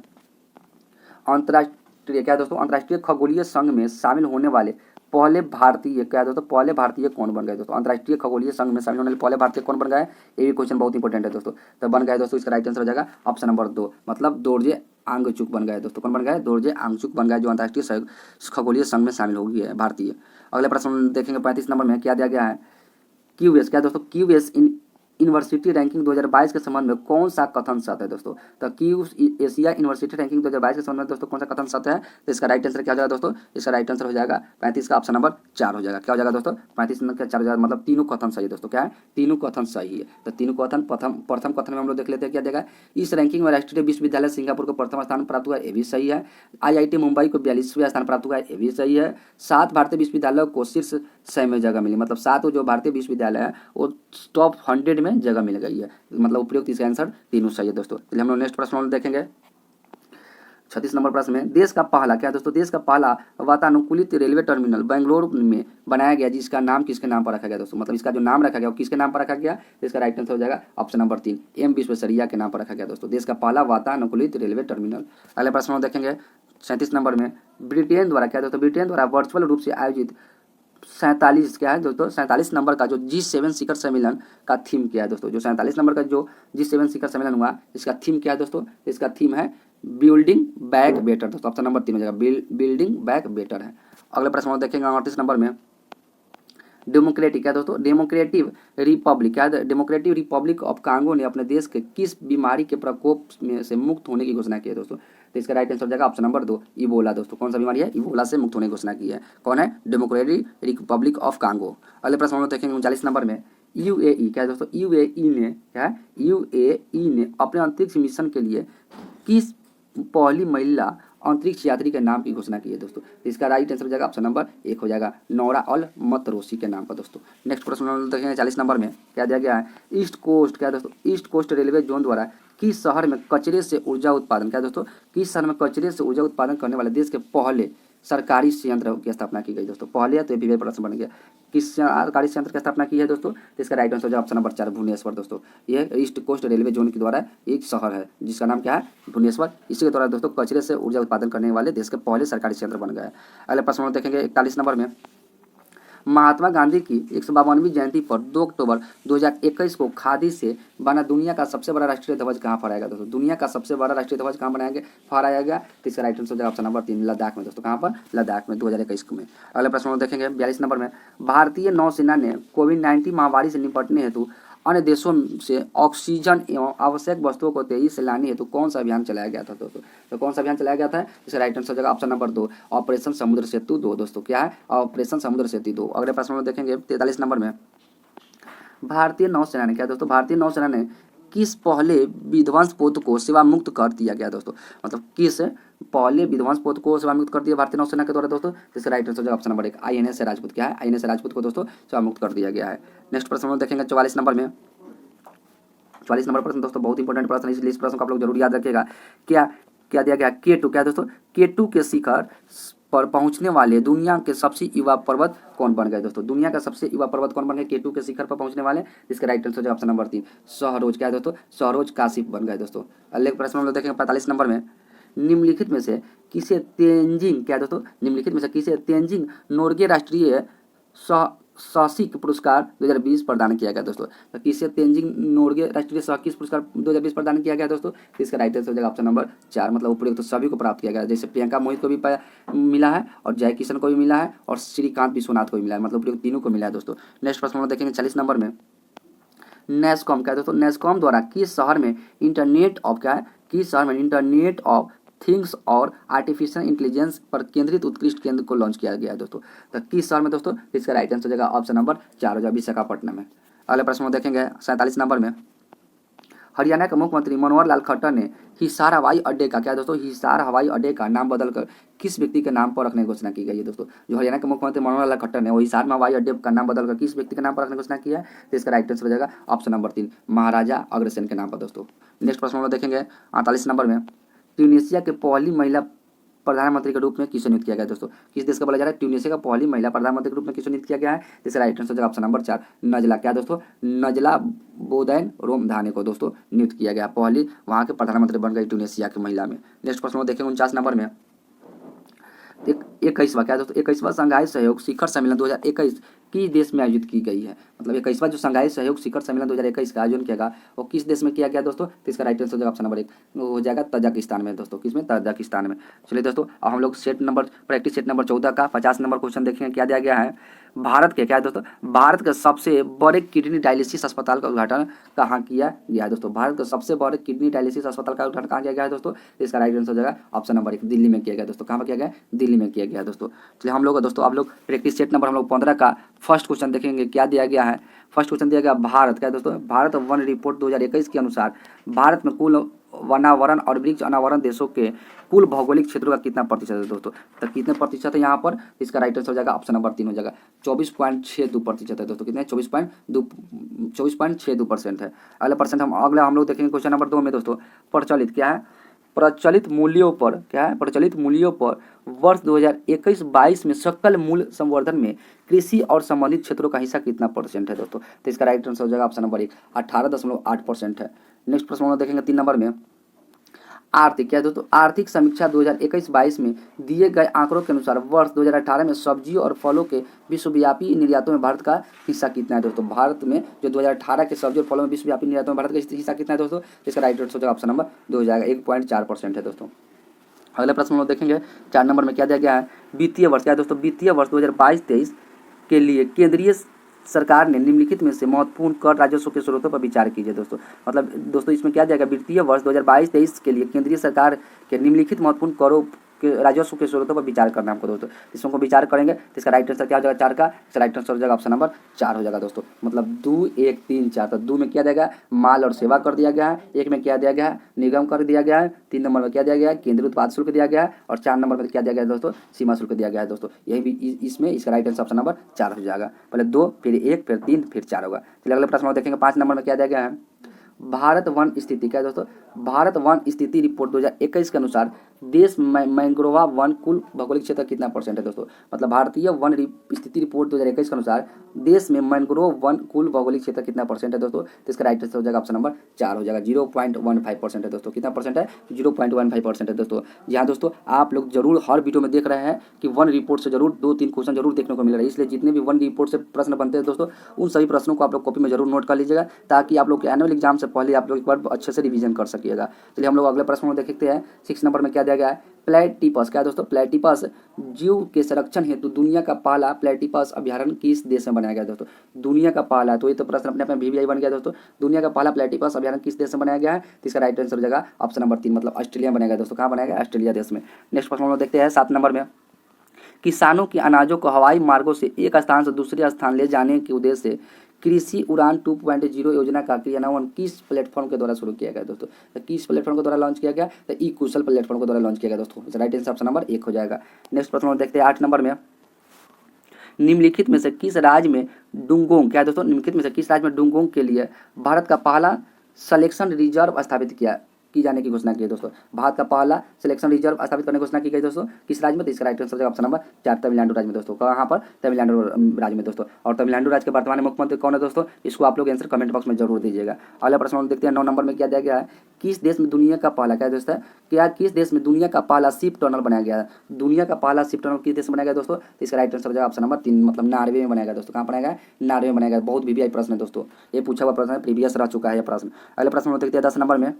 अंतर्राष्ट्रीय क्या है दोस्तों, अंतर्राष्ट्रीय खगोलीय संघ में शामिल होने वाले पहले भारतीय क्या है दोस्तों, पहले भारतीय कौन बन गए दोस्तों, अंतर्राष्ट्रीय खगोलीय संघ में शामिल होने वाले पहले भारतीय कौन बन गए, ये भी क्वेश्चन बहुत इंपॉर्टेंट है दोस्तों, तो बन गए दोस्तों, इसका राइट आंसर हो जाएगा ऑप्शन नंबर 2, मतलब दोरजे आंगचुक बन गए दोस्तों, कौन बन गए, दोरजे आंगचुक बन गए, जो अंतर्राष्ट्रीय खगोलीय संघ में शामिल हो गई है भारतीय। अगले प्रश्न देखेंगे 35 नंबर में क्या दिया गया है, क्यूएस क्या दोस्तों, क्यूएस यूनिवर्सिटी रैंकिंग 2022 के संबंध में कौन सा कथन सत्य है दोस्तों, तो क्यू एशिया यूनिवर्सिटी रैंकिंग 2022 के संबंध में दोस्तों कौन सा कथन सत्य है, तो इसका राइट आंसर क्या हो जाएगा दोस्तों, इसका राइट आंसर हो जाएगा 35 का ऑप्शन नंबर 4 हो जाएगा, क्या हो जाएगा दोस्तों 35 का 4 हो जाएगा, मतलब तीनों कथन सही है दोस्तों, क्या है, तीनों कथन सही है, तो तीनों कथन प्रथम कथन में हम लोग देख लेते हैं क्या देगा, इस रैंकिंग में राष्ट्रीय विश्वविद्यालय सिंगापुर को प्रथम स्थान प्राप्त हुआ, ये भी सही है, IIT मुंबई को 42वें स्थान प्राप्त हुआ, ये भी सही है, 7 भारतीय विश्वविद्यालयों को शीर्ष 100 में जगह मिली, मतलब 7 जो भारतीय विश्वविद्यालय है वो टॉप 100 में जगह मिल गई है, मतलब उपयुक्त इसका आंसर तीनों सही है दोस्तों। चलिए हम लोग नेक्स्ट प्रश्न देखेंगे 36 नंबर प्रश्न में, देश का पहला क्या दोस्तों, देश का पहला वातानुकूलित रेलवे टर्मिनल बेंगलोर में बनाया गया, जिसका नाम किसके नाम पर रखा गया दोस्तों, मतलब इसका जो नाम रखा गया वो किसके नाम पर रखा गया, इसका राइट आंसर हो जाएगा ऑप्शन नंबर 3 M विश्वेश्वरैया के नाम पर रखा गया दोस्तों, देश का पहला वातानुकूलित रेलवे टर्मिनल। अगले प्रश्न में देखेंगे 37 नंबर में, ब्रिटेन द्वारा क्या दोस्तों, ब्रिटेन द्वारा वर्चुअल रूप से आयोजित 47 क्या है दोस्तों, 47 नंबर का जो G7 शिखर सम्मेलन का थीम क्या है दोस्तों, जो 47 नंबर का जो G7 शिखर सम्मेलन हुआ इसका थीम क्या है दोस्तों, इसका थीम है बिल्डिंग बैक बेटर दोस्तों, ऑप्शन नंबर 3 हो जाएगा, बिल्डिंग बैक बेटर है। अगले प्रश्न देखेंगे 38 नंबर में, डेमोक्रेटिक क्या दोस्तों, डेमोक्रेटिक रिपब्लिक क्या है, डेमोक्रेटिक रिपब्लिक ऑफ कांगो ने अपने देश के किस बीमारी के प्रकोप में से मुक्त होने की घोषणा की है दोस्तों, तो इसका राइट आंसर हो जाएगा ऑप्शन नंबर 2 इबोला दोस्तों, कौन सा बीमारी है, इबोला से मुक्त होने की घोषणा की है, कौन है, डेमोक्रेटिक रिपब्लिक ऑफ कांगो। अगले प्रश्न हम लोग देखेंगे 39 नंबर में, UAE क्या है दोस्तों, UAE ने क्या है, UAE ने अपने अंतरिक्ष मिशन के लिए किस पहली महिला अंतरिक्ष यात्री के नाम की घोषणा की है दोस्तों, इसका राइट आंसर हो जाएगा ऑप्शन नंबर 1 हो जाएगा, नौरा अल मतरोसी के नाम पर दोस्तों। नेक्स्ट प्रश्न देखेंगे 40 नंबर में क्या दिया गया है, ईस्ट कोस्ट क्या दोस्तों, ईस्ट कोस्ट रेलवे जोन द्वारा किस शहर में कचरे से ऊर्जा उत्पादन क्या दोस्तों, किस शहर में कचरे से ऊर्जा उत्पादन करने वाले देश के पहले सरकारी संयंत्र की स्थापना की गई दोस्तों, पहले है तो ये भी प्रश्न बन गया, किस सरकारी संयंत्र की स्थापना की है दोस्तों, तो इसका राइट आंसर हो जाएगा ऑप्शन नंबर 4 भुवनेश्वर दोस्तों, ये ईस्ट कोस्ट रेलवे जोन के द्वारा एक शहर है जिसका नाम क्या है, भुवनेश्वर, इसी के द्वारा दोस्तों कचरे से ऊर्जा उत्पादन करने वाले देश के पहले सरकारी संयंत्र बन गए। अगले प्रश्न देखेंगे 41 नंबर में, महात्मा गांधी की 152वीं जयंती पर 2 अक्टूबर 2021 को खादी से बना दुनिया का सबसे बड़ा राष्ट्रीय ध्वज कहाँ फहराया गया दोस्तों, दुनिया का सबसे बड़ा राष्ट्रीय ध्वज कहाँ फहराया गया, तो इसका राइट आंसर हो जाएगा ऑप्शन नंबर 3 लद्दाख में दोस्तों, कहाँ पर, लद्दाख में 2021 में। अगले प्रश्न देखेंगे 42 नंबर में, भारतीय नौसेना ने कोविड-19 महामारी से निपटने हेतु अन्य देशों से ऑक्सीजन एवं आवश्यक वस्तुओं को तेजी से लाने हेतु कौन सा अभियान चलाया गया था दोस्तों, तो कौन सा अभियान चलाया गया था, इसका राइट आंसर हो जाएगा ऑप्शन नंबर 2 ऑपरेशन समुद्र सेतु 2 दोस्तों, क्या है, ऑपरेशन समुद्र सेतु 2। अगले प्रश्न में देखेंगे 43 नंबर में, भारतीय नौसेना ने क्या दोस्तों, भारतीय नौसेना ने किस पहले विध्वंस पोत को सेवा मुक्त कर दिया गया दोस्तों, मतलब किस पहले विध्वंस पोत को सेवा मुक्त कर दिया भारतीय नौसेना के द्वारा दोस्तों, इसका राइट आंसर हो जाएगा ऑप्शन नंबर 1 INS राजपूत, क्या है, INS राजपूत को दोस्तों सेवा मुक्त कर दिया गया है। नेक्स्ट प्रश्न में देखेंगे 44 नंबर में, 44 नंबर प्रश्न दोस्तों बहुत इंपॉर्टेंट प्रश्न है, इसलिए इस प्रश्न को आप लोग जरूर याद रखिएगा, क्या क्या दिया गया, K2 क्या दोस्तों, K2 के शिखर पर पहुंचने वाले दुनिया के सबसे युवा पर्वत कौन बन गए दोस्तों, दुनिया का सबसे युवा पर्वत कौन बन गए K2 के शिखर पर पहुंचने वाले, इसका राइट आंसर है ऑप्शन नंबर 3 सहरोज, क्या है दोस्तों, सहरोज काशिफ बन गए दोस्तों। अगले प्रश्न हम लोग देखेंगे 45 नंबर में, निम्नलिखित में से किसे तेंजिंग क्या दोस्तों, निम्नलिखित में से किसे तेंजिंग नोर्गे राष्ट्रीय साहसिक पुरस्कार 2020 प्रदान किया गया दोस्तों, तो किसे तेंजिंग नोर्गे राष्ट्रीय साहसिक पुरस्कार 2020 प्रदान किया गया दोस्तों, तो इसका राइट आंसर हो जाएगा ऑप्शन नंबर 4, मतलब उपयुक्त तो सभी को प्राप्त किया गया, जैसे प्रियंका मोहित को भी मिला है और जय किशन को भी मिला है और श्रीकांत विश्वनाथ को भी मिला है, मतलब उपयुक्त तीनों को मिला है दोस्तों। नेक्स्ट प्रश्न देखेंगे 40 नंबर में, नेस्कॉम क्या है दोस्तों, नेस्कॉम द्वारा किस शहर में इंटरनेट ऑफ थिंग्स और आर्टिफिशियल इंटेलिजेंस पर केंद्रित उत्कृष्ट केंद्र को लॉन्च किया गया है दोस्तों, तो किस शहर में दोस्तों, इसका राइट आंसर हो जाएगा ऑप्शन नंबर 4 हो जाएगा विशाखापट्टनम में। अगले प्रश्न में देखेंगे 47 नंबर में, हरियाणा के मुख्यमंत्री मनोहर लाल खट्टर ने हिसार हवाई अड्डे का क्या दोस्तों, हिसार हवाई अड्डे का नाम बदलकर किस व्यक्ति के नाम पर रखने की घोषणा की गई है दोस्तों। जो हरियाणा के मुख्यमंत्री मनोहर लाल खट्टर ने वो हिसार में हवाई अड्डे का नाम बदलकर किस व्यक्ति के नाम पर रखने की घोषणा की है, तो इसका राइट आंसर हो जाएगा ऑप्शन नंबर 3, महाराजा अग्रसेन के नाम पर दोस्तों। नेक्स्ट प्रश्न हम लोग देखेंगे 48 नंबर में, ट्यूनीशिया के पहली महिला प्रधानमंत्री के रूप में किसे नियुक्त किया गया दोस्तों। किस देश का बोला जा रहा है, ट्यूनीशिया का पहली महिला प्रधानमंत्री के रूप में किसे नियुक्त किया गया है, जिसका राइट आंसर हो जाएगा ऑप्शन नंबर 4, नजला क्या दोस्तों, नजला बोदैन रोमधाने को दोस्तों नियुक्त किया गया, पहली वहाँ के प्रधानमंत्री बन गई ट्यूनीशिया की महिला में। नेक्स्ट प्रश्न देखेंगे 49 नंबर में, 21वां क्या दोस्तों, 21वां संघाई सहयोग शिखर सम्मेलन 2021 किस देश में आयोजित की गई है। मतलब 21वां जो संघाई सहयोग शिखर सम्मेलन 2021 का आयोजन किया गया वो किस देश में किया गया दोस्तों, तो इसका राइट आंसर हो जाएगा ऑप्शन नंबर 1, हो जाएगा तजाकिस्तान में दोस्तों। किसमें, तजाकिस्तान में। चलिए दोस्तों अब हम लोग प्रैक्टिस सेट नंबर 14 का 50 नंबर क्वेश्चन देखेंगे। क्या दिया गया है, भारत के क्या है दोस्तों, भारत के सबसे बड़े किडनी डायलिसिस अस्पताल का उद्घाटन कहाँ किया गया है दोस्तों। भारत के सबसे बड़े किडनी डायलिसिस अस्पताल का उद्घाटन कहाँ किया गया है दोस्तों, इसका राइट आंसर हो जाएगा ऑप्शन नंबर 1, दिल्ली में किया गया दोस्तों। कहाँ पर किया गया, दिल्ली में किया गया दोस्तों। चलिए हम लोग दोस्तों अब लोग प्रैक्टिस सेट नंबर हम लोग 15 का फर्स्ट क्वेश्चन देखेंगे। क्या दिया गया है, फर्स्ट क्वेश्चन दिया गया भारत क्या दोस्तों, भारत वन रिपोर्ट 2021 के अनुसार भारत में कुल वनावरण और वृक्ष अनावरण देशों के कुल भौगोलिक क्षेत्रों का कितना प्रतिशत है दोस्तों, तो कितने प्रतिशत है यहाँ पर, इसका राइट आंसर हो जाएगा ऑप्शन नंबर 3 हो जाएगा 24.62% है दोस्तों। कितने, 24.62% है। अगला हम लोग देखेंगे क्वेश्चन नंबर 2 में दोस्तों, प्रचलित क्या है, प्रचलित मूल्यों पर क्या है, प्रचलित मूल्यों पर वर्ष 2021-22 में सकल मूल्य संवर्धन में कृषि और संबंधित क्षेत्रों का हिस्सा कितना परसेंट है दोस्तों, तो इसका राइट आंसर हो जाएगा ऑप्शन नंबर 1, 18.8% है। नेक्स्ट प्रश्न हम देखेंगे 3 नंबर में, आर्थिक क्या है दोस्तों, आर्थिक समीक्षा 2021-22 में दिए गए आंकड़ों के अनुसार वर्ष 2018 में सब्जियों और फलों के विश्वव्यापी निर्यातों में भारत का हिस्सा कितना है दोस्तों। भारत में जो 2018 के सब्जी और फलों में विश्वव्यापी निर्यातों में भारत का हिस्सा कितना है दोस्तों, इसका राइट आंसर हो जाएगा ऑप्शन नंबर 2 हो जाएगा, 1.4% है दोस्तों। अगला प्रश्न हम लोग देखेंगे 4 नंबर में क्या दिया गया है, वित्तीय वर्ष क्या है दोस्तों, वित्तीय वर्ष 2022-23 के लिए केंद्रीय सरकार ने निम्नलिखित में से महत्वपूर्ण कर राजस्व के स्रोतों पर विचार कीजिए दोस्तों। मतलब दोस्तों इसमें क्या जाएगा, वित्तीय वर्ष 2022-23 के लिए केंद्रीय सरकार के निम्नलिखित महत्वपूर्ण करों के राजस्व के स्रोतों पर विचार करना हमको दोस्तों। इसमें को विचार करेंगे तो इसका राइट आंसर क्या हो जाएगा, 4 का, इसका राइट आंसर हो जाएगा ऑप्शन नंबर 4 हो जाएगा दोस्तों। मतलब 2, 1, 3, 4, तो 2 में क्या दिया गया, माल और सेवा कर दिया गया है, 1 में क्या दिया गया है, निगम कर दिया गया है, 3 नंबर में क्या दिया गया है, केंद्रीय उत्पाद शुल्क दिया गया है, और 4 नंबर में क्या दिया गया है दोस्तों, सीमा शुल्क दिया गया है दोस्तों। यही भी इसमें इसका राइट आंसर ऑप्शन नंबर 4 हो जाएगा। पहले 2 फिर 1 फिर 3 फिर 4 होगा। चलिए अगले प्रश्न देखेंगे 5 नंबर में क्या दिया गया है, भारत वन स्थिति क्या है दोस्तों, भारत वन स्थिति रिपोर्ट 2021 के अनुसार देश में मैंग्रोवा वन कुल भौगोलिक क्षेत्र कितना परसेंट है दोस्तों। मतलब भारतीय वन स्थिति रिपोर्ट 2021 के अनुसार देश में मैंग्रोव वन कुल भौगोलिक क्षेत्र कितना परसेंट है दोस्तों, तो इसका राइट आंसर हो जाएगा ऑप्शन नंबर 4 हो जाएगा, 0.15% है दोस्तों। कितना परसेंट है, 0.15% है दोस्तों। यहाँ दोस्तों आप लोग जरूर हर वीडियो में देख रहे हैं कि वन रिपोर्ट से जरूर 2-3 क्वेश्चन जरूर देखने को मिल रहा है, इसलिए जितने भी वन रिपोर्ट से प्रश्न बनते हैं दोस्तों उन सभी प्रश्नों को आप लोग कॉपी में जरूर नोट कर लीजिएगा, ताकि आप लोग एनुअल एग्जाम से पहले आप लोग एक बार अच्छे से रिवीजन कर सकिएगा। चलिए हम लोग अगले प्रश्न में देखते हैं 6 नंबर में क्या दिया गया है, प्लेटिपस क्या है दोस्तों, प्लेटिपस जीव के संरक्षण हेतु दुनिया का पहला प्लेटिपस अभ्यारण्य किस देश में बनाया गया दोस्तों। दुनिया का पहला, तो ये तो प्रश्न अपने आप में VVI बन गया दोस्तों। दुनिया का पहला प्लेटिपस अभ्यारण्य किस देश में बनाया गया है, तो इसका राइट आंसर हो जाएगा ऑप्शन नंबर 3, मतलब ऑस्ट्रेलिया में बनाया गया दोस्तों। कहाँ बनाया गया, ऑस्ट्रेलिया देश में। नेक्स्ट प्रश्न हम लोग देखते हैं 7 नंबर में, किसानों के अनाजों को हवाई मार्गों से एक स्थान से दूसरे स्थान ले जाने के उद्देश्य से कृषि उड़ान 2.0 योजना का क्रियान्वयन किस प्लेटफॉर्म के द्वारा शुरू किया गया दोस्तों। तो किस प्लेटफॉर्म के द्वारा लॉन्च किया गया, तो ई कुशल प्लेटफॉर्म के द्वारा लॉन्च किया गया दोस्तों। इसका राइट आंसर ऑप्शन नंबर 1 हो जाएगा। नेक्स्ट प्रश्न देखते हैं 8 नंबर में, निम्नलिखित में से किस राज्य में डुंगोंग क्या है दोस्तों, निम्नलिखित में से किस राज्य में डुंगोंग के लिए भारत का पहला सिलेक्शन रिजर्व स्थापित की जाने की घोषणा की है दोस्तों। भारत का पहला सिलेक्शन रिजर्व स्थापित करने की घोषणा की गई दोस्तों, किस राज्य में, तो इसका right answer option number 4 Tamil Nadu राज्य में दोस्तों। कहाँ पर, तमिलनाडु राज्य में दोस्तों। और तमिलनाडु राज्य के वर्तमान मुख्यमंत्री कौन है दोस्तों, इसको आप लोग आंसर कमेंट बॉक्स में जरूर दीजिएगा। अगला प्रश्न देखते हैं 9 नंबर में क्या दिया गया है, किस देश में दुनिया का पहला क्या दोस्तों, क्या किस देश में दुनिया का पहला शिप टनल बनाया गया है। दुनिया का पहला शिप टनल किस देश में बनाया गया दोस्तों, तो इसका राइट आंसर हो जाएगा ऑप्शन नंबर 3, मतलब नॉर्वे में बनाया गया दोस्तों। कहाँ बनाया गया, नॉर्वे में बनाया गया। बहुत VVI प्रश्न है दोस्तों, ये पूछा हुआ प्रश्न है, प्रीवियस रह चुका है ये प्रश्न। अगले प्रश्न देखते हैं 10 नंबर में,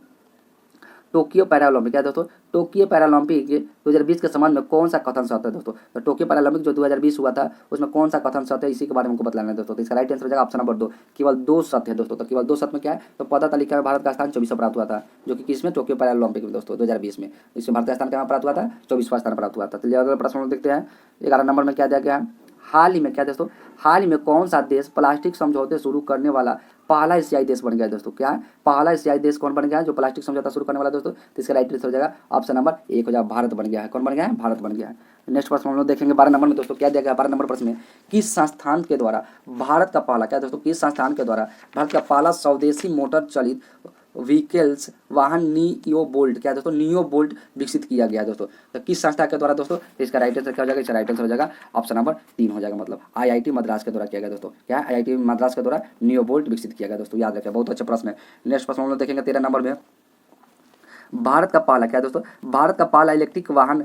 टोक्यो पैरालंपिक क्या दोस्तों, टोक्यो पैरालंपिक 2020 के संबंध में कौन सा कथन सत्य है दोस्तों। तो टोक्यो पैरालंपिक जो 2020 हुआ था उसमें कौन सा कथन सत्य है, इसी के बारे में हमको बतलाना है दोस्तों। तो इसका राइट आंसर हो जाएगा ऑप्शन नंबर 2, केवल 2 सत्य है दोस्तों। तो केवल 2 सत्य में क्या है, तो पदक तालिका में भारत का स्थान 24वां प्राप्त हुआ था, जो कि किसमें, टोक्यो पैरालंपिक में दोस्तों 2020 में। इसमें भारत का स्थान कहाँ प्राप्त हुआ था, 24वां स्थान प्राप्त हुआ था। चलिए अगला प्रश्न देखते हैं 11 नंबर में क्या दिया गया है, हाल ही में क्या दोस्तों, हाल ही में कौन सा देश प्लास्टिक समझौते शुरू करने वाला पहला एशियाई देश बन गया है दोस्तों? क्या है पहला एशियाई देश कौन बन गया है जो प्लास्टिक समझौता शुरू करने वाला दोस्तों? तो इसका राइट आंसर हो जाएगा ऑप्शन नंबर 1 हो जाएगा, भारत बन गया है। कौन बन गया है? भारत बन गया है। नेक्स्ट प्रश्न हम लोग देखेंगे 12 नंबर में दोस्तों, क्या दिया गया 12 नंबर प्रश्न में, किस संस्थान के द्वारा भारत का पहला, क्या दोस्तों, किस संस्थान के द्वारा भारत का पहला स्वदेशी मोटर चलित व्हीकल्स वाहन नियो बोल्ट, क्या दोस्तों, नियो बोल्ट विकसित किया गया है दोस्तों? तो किस संस्था के द्वारा दोस्तों? तो इसका राइट आंसर क्या हो जाएगा? इसका राइट आंसर हो जाएगा ऑप्शन नंबर 3 हो जाएगा, मतलब आईआईटी मद्रास के द्वारा किया गया दोस्तों। क्या है? आईआईटी मद्रास के द्वारा नियो बोल्ट विकसित किया गया दोस्तों, याद रखें, बहुत अच्छा प्रश्न है। नेक्स्ट प्रश्न हम लोग देखेंगे 13 नंबर में, भारत का पहला, क्या दोस्तों, भारत का पहला इलेक्ट्रिक वाहन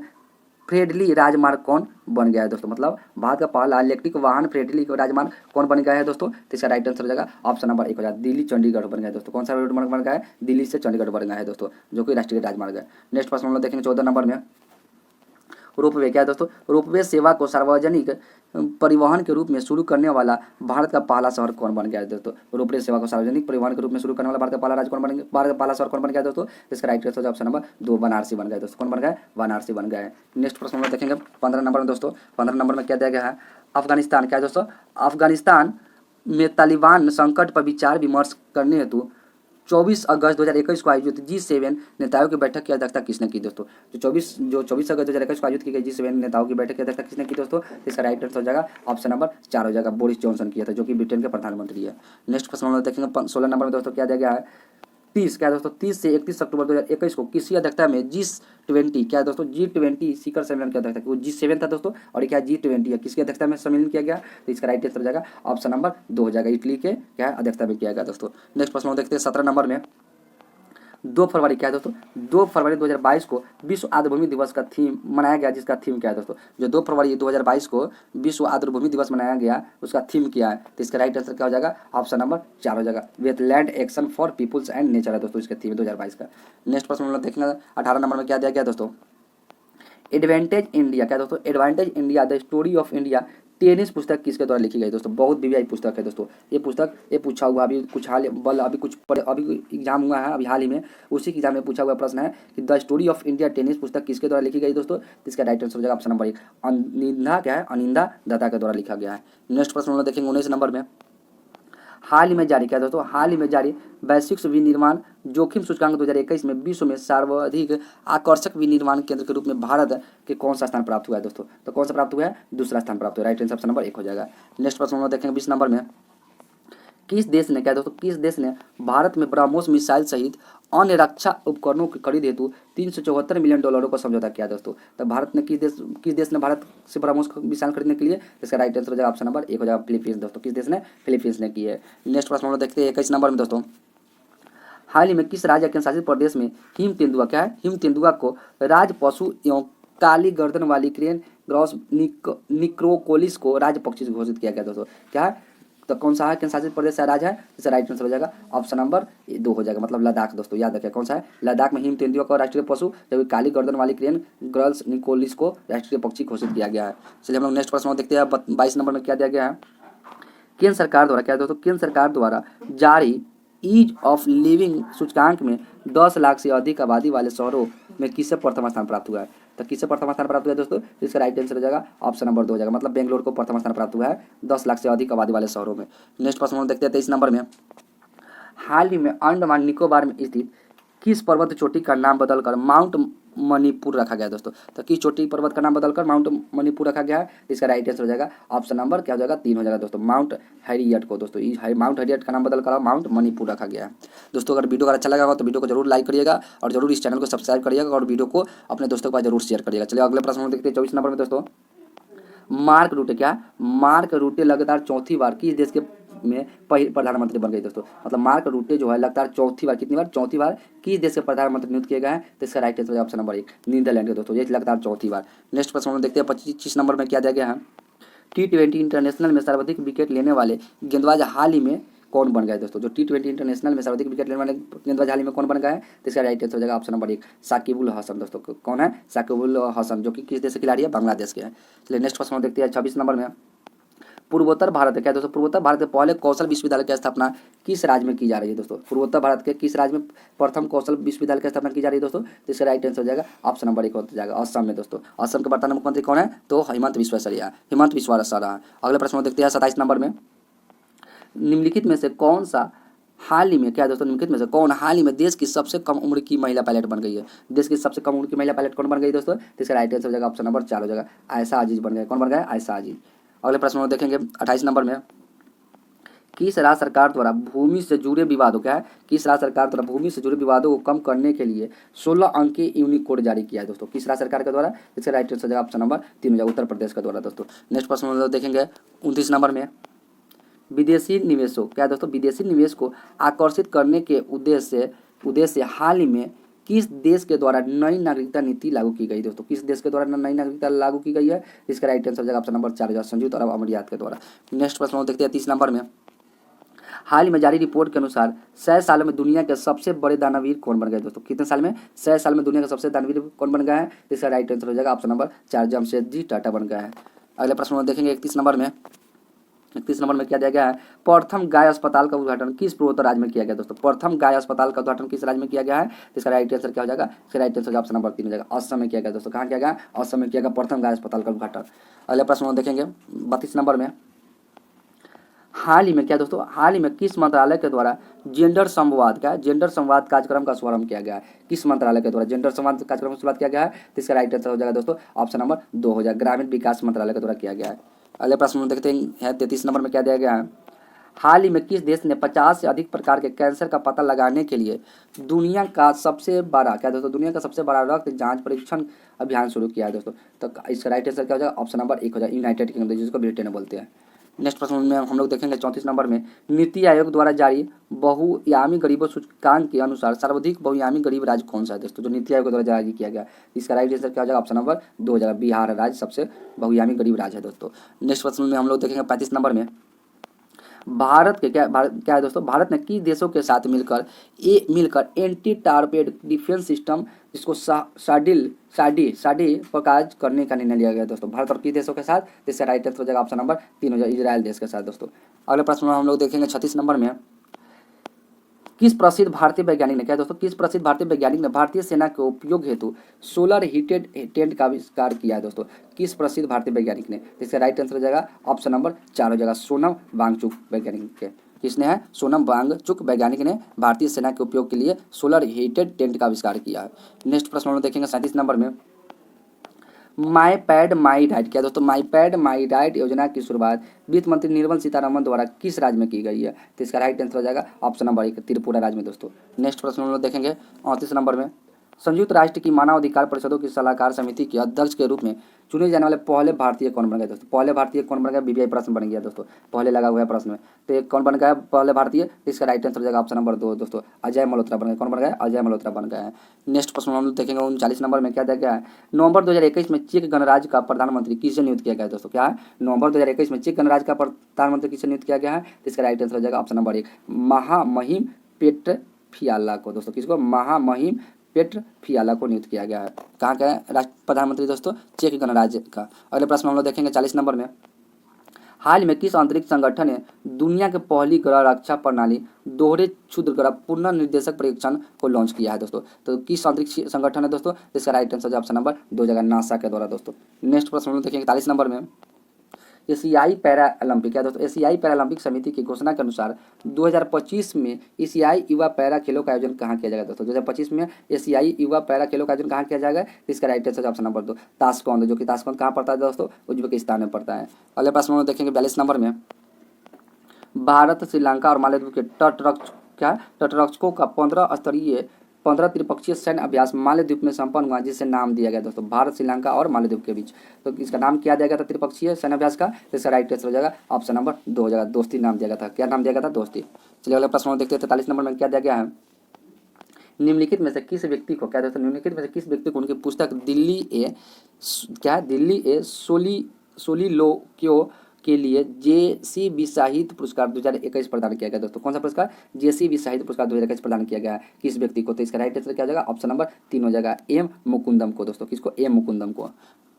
फ्रेंडली राजमार्ग कौन बन गया है दोस्तों? मतलब भारत का पहला इलेक्ट्रिक वाहन फ्रेंडली राजमार्ग कौन बन गया है दोस्तों? तो इसका राइट आंसर हो जाएगा ऑप्शन नंबर 1 हो जाएगा, दिल्ली चंडीगढ़ बन गया है दोस्तों। कौन सा रोड मार्ग बन गया है? दिल्ली से चंडीगढ़ बन गया है दोस्तों, जो कि राष्ट्रीय राजमार्ग है। नेक्स्ट प्रश्न हम लोग देखेंगे 14 नंबर में, रोपवे, क्या है दोस्तों, रोपवे सेवा को सार्वजनिक परिवहन के रूप में शुरू करने वाला भारत का पहला शहर कौन बन गया है दोस्तों? रोपवे सेवा को सार्वजनिक परिवहन के रूप में शुरू करने वाला भारत का पहला राज्य कौन बन गया, भारत का पहला शहर कौन बन गया है दोस्तों? इसका right answer option number 2 Banarasi बन गया है दोस्तों। कौन बन गया है? बनारसी बन गया है। नेक्स्ट प्रश्न हम लोग देखेंगे 15 नंबर में दोस्तों, 15 नंबर में क्या दिया गया है, अफगानिस्तान, क्या है दोस्तों, अफगानिस्तान में तालिबान संकट पर विचार विमर्श करने हेतु 24 अगस्त 2021 को आयोजित G7 नेताओं की बैठक की अध्यक्षता किसने की दोस्तों? जो 24 अगस्त 2021 को आयोजित की गई G7 नेताओं की बैठक की अध्यक्षता किसने की दोस्तों? इसका राइट आंसर हो जाएगा ऑप्शन नंबर 4 हो जाएगा, बोरिस जॉनसन किया था, जो कि ब्रिटेन के प्रधानमंत्री है। नेक्स्ट प्रश्न हम लोग देखेंगे 16 नंबर में दोस्तों, क्या दिया गया है, 30, क्या दोस्तों, 30 से 31 अक्टूबर 2021 को किसी अध्यक्षता में G20, क्या है दोस्तों, G20 शिखर सम्मेलन की अध्यक्षता, वो G7 था दोस्तों और ये क्या G20 है, किसकी अध्यक्षता में सम्मेलन किया गया? तो इसका राइट आंसर हो जाएगा ऑप्शन नंबर 2 हो जाएगा, इटली के क्या है अध्यक्षता में किया गया दोस्तों। नेक्स्ट प्रश्न हम देखते हैं 17 नंबर में, 2 फरवरी, क्या है दोस्तों, 2 फरवरी 2022 को विश्व आर्द्रभूमि दिवस का थीम मनाया गया, जिसका थीम क्या है दोस्तों? जो 2 फरवरी 2022 को विश्व आर्द्रभूमि दिवस मनाया गया, उसका थीम क्या है? तो इसका राइट आंसर क्या हो जाएगा? ऑप्शन नंबर 4 हो जाएगा, wetland action for peoples and nature है दोस्तों, इसका थीम 2022 का। नेक्स्ट प्रश्न हम लोग देखेंगे 18 नंबर में, क्या दिया गया दोस्तों, एडवांटेज इंडिया, क्या दोस्तों, advantage India the story of India tennis पुस्तक किसके द्वारा लिखी गई दोस्तों? बहुत वीवीआई पुस्तक है दोस्तों ये पुस्तक, ये पूछा हुआ अभी कुछ हाल अभी कुछ अभी एग्जाम हुआ है अभी हाल ही में, उसी एग्जाम में पूछा हुआ प्रश्न है कि the story of India tennis पुस्तक किसके द्वारा लिखी गई दोस्तों? इसका राइट आंसर हो जाएगा ऑप्शन नंबर 1, अनिंदा, क्या है, अनिंदा दत्ता के द्वारा लिखा गया है। नेक्स्ट प्रश्न हम लोग देखेंगे 19 नंबर में, हाल ही में जारी, क्या दोस्तों, हाल ही में जारी वैश्विक विनिर्माण जोखिम सूचकांक 2021 में विश्व में सर्वाधिक आकर्षक विनिर्माण केंद्र के रूप में भारत के कौन सा स्थान प्राप्त हुआ है दोस्तों? तो कौन सा प्राप्त हुआ है? दूसरा स्थान प्राप्त हुआ है, राइट आंसर ऑप्शन नंबर 1 हो जाएगा। नेक्स्ट प्रश्न हम लोग देखेंगे 20 नंबर में, किस देश ने, क्या दोस्तों, किस देश ने भारत में ब्रह्मोस मिसाइल सहित अन्य रक्षा उपकरणों की खरीद हेतु $374 मिलियन का समझौता किया दोस्तों? तो भारत ने किस देश ने भारत से ब्रह्मोस मिसाइल खरीदने के लिए? इसका राइट आंसर हो जाएगा ऑप्शन नंबर 1 हो जाएगा, फिलीपींस दोस्तों। किस देश ने? फिलीपींस ने की है। नेक्स्ट प्रश्न हम लोग देखते हैं 21 नंबर में दोस्तों, हाल ही में किस राज्य केंद्र शासित प्रदेश में हिम तेंदुआ, क्या है, हिम तेंदुआ को राज पशु एवं काली गर्दन वाली क्रेन ग्रॉस निक्रोकोलिस को राज्य पक्षी घोषित किया गया दोस्तों? क्या है? तो कौन सा है केंद्र शासित प्रदेश है, राज्य है? इसका राइट आंसर हो जाएगा ऑप्शन नंबर 2 हो जाएगा, मतलब लद्दाख दोस्तों, याद रखिए कौन सा है, लद्दाख में हिम तेंदुआ को राष्ट्रीय पशु जबकि काली गर्दन वाली क्रेन गर्ल्स निकोलिस को राष्ट्रीय पक्षी घोषित किया गया है। चलिए हम लोग नेक्स्ट प्रश्न देखते हैं 22 नंबर में, क्या दिया गया है, केंद्र सरकार द्वारा, क्या दोस्तों, केंद्र सरकार द्वारा जारी ईज ऑफ लिविंग सूचकांक में 10 लाख से अधिक आबादी वाले शहरों में किसे प्रथम स्थान प्राप्त हुआ है? तो किसे प्रथम स्थान प्राप्त हुआ है दोस्तों? इसका राइट आंसर हो जाएगा ऑप्शन नंबर 2 हो जाएगा, मतलब बेंगलोर को प्रथम स्थान प्राप्त हुआ है 10 लाख से अधिक आबादी वाले शहरों में। नेक्स्ट प्रश्न हम देखते हैं 23 नंबर में, हाल ही में अंडमान निकोबार में स्थित किस पर्वत चोटी का नाम बदलकर माउंट मणिपुर रखा गया दोस्तों? तो किस चोटी पर्वत का नाम बदलकर माउंट मणिपुर रखा गया है? इसका राइट आंसर हो जाएगा ऑप्शन नंबर क्या हो जाएगा 3 हो जाएगा दोस्तों, माउंट हैरियट को दोस्तों, माउंट हैरियट का नाम बदलकर माउंट मणिपुर रखा गया है दोस्तों। अगर वीडियो अगर अच्छा लगा हो तो वीडियो को जरूर लाइक करिएगा और जरूर इस चैनल को सब्सक्राइब करिएगा और वीडियो को अपने दोस्तों के पास जरूर शेयर करिएगा। चलिए अगले प्रश्न देखते हैं 24 नंबर में दोस्तों, मार्क रूटे, क्या, मार्क रूटे लगातार चौथी बार किस देश के में प्रधानमंत्री बन गए दोस्तों? मतलब मार्क रूटे जो है लगातार चौथी बार, कितनी बार, चौथी बार किस देश के प्रधानमंत्री नियुक्त किए गए हैं? तो इसका right answer option number 1 Netherland के दोस्तों, ये लगातार चौथी बार। नेक्स्ट प्रश्न हम देखते हैं 25 नंबर में, क्या दिया गया है, T20 इंटरनेशनल में सर्वाधिक विकेट लेने वाले गेंदबाज हाल ही में कौन बन गए दोस्तों? जो T20 इंटरनेशनल में सर्वाधिक विकेट लेने वाले गेंदबाज हाल ही में कौन बन गए हैं? तो इसका राइट आंसर हो जाएगा ऑप्शन नंबर 1 साकिबुल हसन दोस्तों। कौन है? साकिबुल हसन, जो कि किस देश के खिलाड़ी है? बांग्लादेश के हैं। चलिए नेक्स्ट प्रश्न देखते हैं 26 नंबर में, पूर्वोत्तर भारत है क्या दोस्तों, पूर्वोत्तर भारत के पहले कौशल विश्वविद्यालय की स्थापना किस राज्य में की जा रही है दोस्तों, पूर्वोत्तर भारत के किस राज्य में प्रथम कौशल विश्वविद्यालय की स्थापना की जा रही है दोस्तों, तो इसका राइट आंसर हो जाएगा ऑप्शन नंबर 1 हो जाएगा असम में दोस्तों। असम के वर्तमान मुख्यमंत्री कौन है, तो हेमंत बिस्वा शर्मा, हेमंत बिस्वा शर्मा। अगले प्रश्न देखते हैं 27 नंबर में, निम्नलिखित में से कौन सा हाल ही में क्या दोस्तों, निम्नलिखित में से कौन हाल ही में देश की सबसे कम उम्र की महिला पायलट बन गई है, देश की सबसे कम उम्र की महिला पायलट कौन बन गई दोस्तों, तो इसका राइट आंसर हो जाएगा ऑप्शन नंबर 4 हो जाएगा आयशा अजीज बन गए, कौन बन गया आयशा अजीज। अगले प्रश्न में देखेंगे 28 नंबर में, किस राज्य सरकार द्वारा भूमि से जुड़े विवादों क्या है, किस राज्य सरकार द्वारा भूमि से जुड़े विवादों को कम करने के लिए 16 अंक की यूनिकोड जारी किया है दोस्तों, किस राज्य सरकार के द्वारा, इसका राइट आंसर हो जाएगा ऑप्शन नंबर 3 हो जाएगा उत्तर प्रदेश के द्वारा दोस्तों। नेक्स्ट प्रश्न में देखेंगे 29 नंबर में, विदेशी निवेशों क्या दोस्तों, विदेशी निवेश को आकर्षित करने के उद्देश्य से हाल ही में किस देश के द्वारा नई नागरिकता नीति लागू की गई दोस्तों, किस देश के द्वारा नई नागरिकता लागू की गई है, इसका राइट आंसर हो जाएगा ऑप्शन नंबर 4 संयुक्त अरब अमीरात के द्वारा। नेक्स्ट प्रश्न देखते हैं 30 नंबर में, हाल ही में जारी रिपोर्ट के अनुसार 100 सालों में दुनिया के सबसे बड़े दानवीर कौन बन गए दोस्तों, कितने साल में, 100 साल में दुनिया के सबसे दानवीर कौन बन गया है, इसका राइट आंसर हो जाएगा ऑप्शन नंबर 4 जमशेदजी टाटा बन गया है। अगले प्रश्न में देखेंगे 31 नंबर में, 31 नंबर में क्या दिया गया है, प्रथम गाय अस्पताल का उद्घाटन किस पूर्वोत्तर राज्य में किया गया दोस्तों, प्रथम गाय अस्पताल का उद्घाटन किस राज्य में किया गया है, इसका राइट आंसर क्या हो जाएगा, इसका राइट आंसर ऑप्शन नंबर 3 हो जाएगा असम में किया गया दोस्तों, कहाँ किया गया, असम में किया गया प्रथम गाय अस्पताल का उद्घाटन। अगले प्रश्न में देखेंगे 32 नंबर में, हाल ही में क्या दोस्तों, हाल ही में किस मंत्रालय के द्वारा जेंडर संवाद कार्यक्रम का शुभारंभ किया गया है, किस मंत्रालय के द्वारा जेंडर संवाद कार्यक्रम का शुरुआत किया गया है, तो इसका राइट आंसर हो जाएगा दोस्तों ऑप्शन नंबर 2 हो जाएगा ग्रामीण विकास मंत्रालय के द्वारा किया गया है। अगले प्रश्न में देखते हैं 33 नंबर में क्या दिया गया है, हाल ही में किस देश ने 50 से अधिक प्रकार के कैंसर का पता लगाने के लिए दुनिया का सबसे बड़ा क्या दोस्तों, दुनिया का सबसे बड़ा रक्त जांच परीक्षण अभियान शुरू किया है दोस्तों, तो इसका राइट आंसर क्या हो जाएगा ऑप्शन नंबर 1 हो जाएगा यूनाइटेड किंगडम, जिसको ब्रिटेन बोलते हैं। नेक्स्ट प्रश्न में हम लोग देखेंगे 34 नंबर में, नीति आयोग द्वारा जारी बहुआयामी गरीबों सूचकांक के अनुसार सर्वाधिक बहुआयामी गरीब राज्य कौन सा है दोस्तों, जो नीति आयोग द्वारा जारी किया गया, इसका राइट आंसर क्या हो जाएगा ऑप्शन नंबर 2 हो जाएगा बिहार राज्य सबसे बहुआयामी गरीब राज्य है दोस्तों। नेक्स्ट प्रश्न में हम लोग देखेंगे 35 नंबर में, भारत क्या है दोस्तों, भारत ने किस देशों के साथ मिलकर एंटी टारपेड डिफेंस सिस्टम जिसको साडी पर कार्य करने का निर्णय लिया गया दोस्तों, भारत और किस देशों के साथ, जिससे राइट आंसर हो जाएगा ऑप्शन नंबर 3 हो जाएगा इजराइल देश के साथ दोस्तों। अगले प्रश्न में हम लोग देखेंगे 36 नंबर में, किस प्रसिद्ध भारतीय वैज्ञानिक ने क्या दोस्तों, किस प्रसिद्ध भारतीय वैज्ञानिक ने भारतीय सेना के उपयोग हेतु सोलर हीटेड टेंट का आविष्कार किया है दोस्तों, किस प्रसिद्ध भारतीय वैज्ञानिक ने, इसका राइट आंसर हो जाएगा ऑप्शन नंबर 4 हो जाएगा सोनम वांगचुक वैज्ञानिक के, किसने है, सोनम वांगचुक वैज्ञानिक ने भारतीय सेना के उपयोग के लिए सोलर हीटेड टेंट का आविष्कार किया है। नेक्स्ट प्रश्न हम लोग देखेंगे 37 नंबर में, माई पैड माई डाइट क्या दोस्तों, माई पैड माई डाइट योजना की शुरुआत वित्त मंत्री निर्मला सीतारमण द्वारा किस राज्य में की गई है, तो इसका राइट आंसर हो जाएगा ऑप्शन नंबर 1 त्रिपुरा राज्य में दोस्तों। नेक्स्ट प्रश्न हम लोग देखेंगे 38 नंबर में, संयुक्त राष्ट्र की मानवाधिकार परिषदों की सलाहकार समिति के अध्यक्ष के रूप में चुने जाने वाले पहले भारतीय कौन बन गए दोस्तों, पहले भारतीय कौन बन गया, बीबीआई प्रश्न बन गया दोस्तों, पहले लगा हुआ है प्रश्न में, तो एक कौन बन गया पहले भारतीय, इसका राइट आंसर हो जाएगा ऑप्शन नंबर 2 दोस्तों अजय मल्होत्रा बन गए, कौन बन गया, अजय मल्होत्रा बन गए हैं। नेक्स्ट प्रश्न हम लोग देखेंगे 39 नंबर में क्या दिया गया है, नवंबर 2021 में चेक गणराज्य का प्रधानमंत्री किसे नियुक्त किया गया दोस्तों, क्या है, नवंबर 2021 में चेक गणराज्य का प्रधानमंत्री किसे नियुक्त किया गया है, तो इसका राइट आंसर हो जाएगा ऑप्शन नंबर 1 महामहिम पेट्रोफियाला को दोस्तों, किसको, महामहिम पेट्रोफियाला को नियुक्त किया गया है, कहाँ का राष्ट्र प्रधानमंत्री दोस्तों, चेक गणराज्य का। अगले प्रश्न हम लोग देखेंगे 40 नंबर में, हाल में किस अंतरिक्ष संगठन ने दुनिया के पहली ग्रह रक्षा प्रणाली दोहरे क्षुद्र ग्रह पुनर्निर्देशक परीक्षण को लॉन्च किया है दोस्तों, तो किस अंतरिक्ष संगठन है दोस्तों, इसका राइट आंसर ऑप्शन नंबर 2 जगह नासा के द्वारा दोस्तों। नेक्स्ट प्रश्न हम लोग देखेंगे 41 नंबर में, एशियाई पैरा ओलंपिक क्या दोस्तों, एशियाई पैरा ओलंपिक समिति की घोषणा के अनुसार 2025 में एशियाई युवा पैरा खेलों का आयोजन कहाँ किया जाएगा दोस्तों, 2025 में एशियाई युवा पैरा खेलों का आयोजन कहाँ किया जाएगा, इसका right answer option number 2 Tashkent, जो कि ताशकंद कहाँ पड़ता है दोस्तों, उज्बेकिस्तान में पड़ता है। अगले प्रश्न में देखेंगे 42 नंबर में, भारत श्रीलंका और मालदीव के तटरक्षकों का 15 त्रिपक्षीय सैन्य अभ्यास मालदीव में संपन्न हुआ, जिससे नाम दिया गया दोस्तों भारत श्रीलंका और मालदीव के बीच, तो इसका नाम क्या दिया गया था त्रिपक्षीय सैन्य अभ्यास का, तो इसका राइट आंसर हो जाएगा ऑप्शन नंबर 2 हो जाएगा दोस्ती नाम दिया गया था, क्या नाम दिया गया था, दोस्ती। चलिए अगले प्रश्न देखते हैं 43 नंबर में क्या दिया गया है, निम्नलिखित में से किस व्यक्ति को क्या दोस्तों, निम्नलिखित में से किस व्यक्ति को उनकी पुस्तक दिल्ली ए सोलिलोक्यो के लिए JCB साहित्य पुरस्कार 2021 प्रदान किया गया दोस्तों, कौन सा पुरस्कार, JCB साहित्य पुरस्कार 2021 प्रदान किया गया है किस व्यक्ति को, तो इसका राइट आंसर क्या हो जाएगा ऑप्शन नंबर 3 हो जाएगा M मुकुंदम को दोस्तों, किसको, M मुकुंदम को।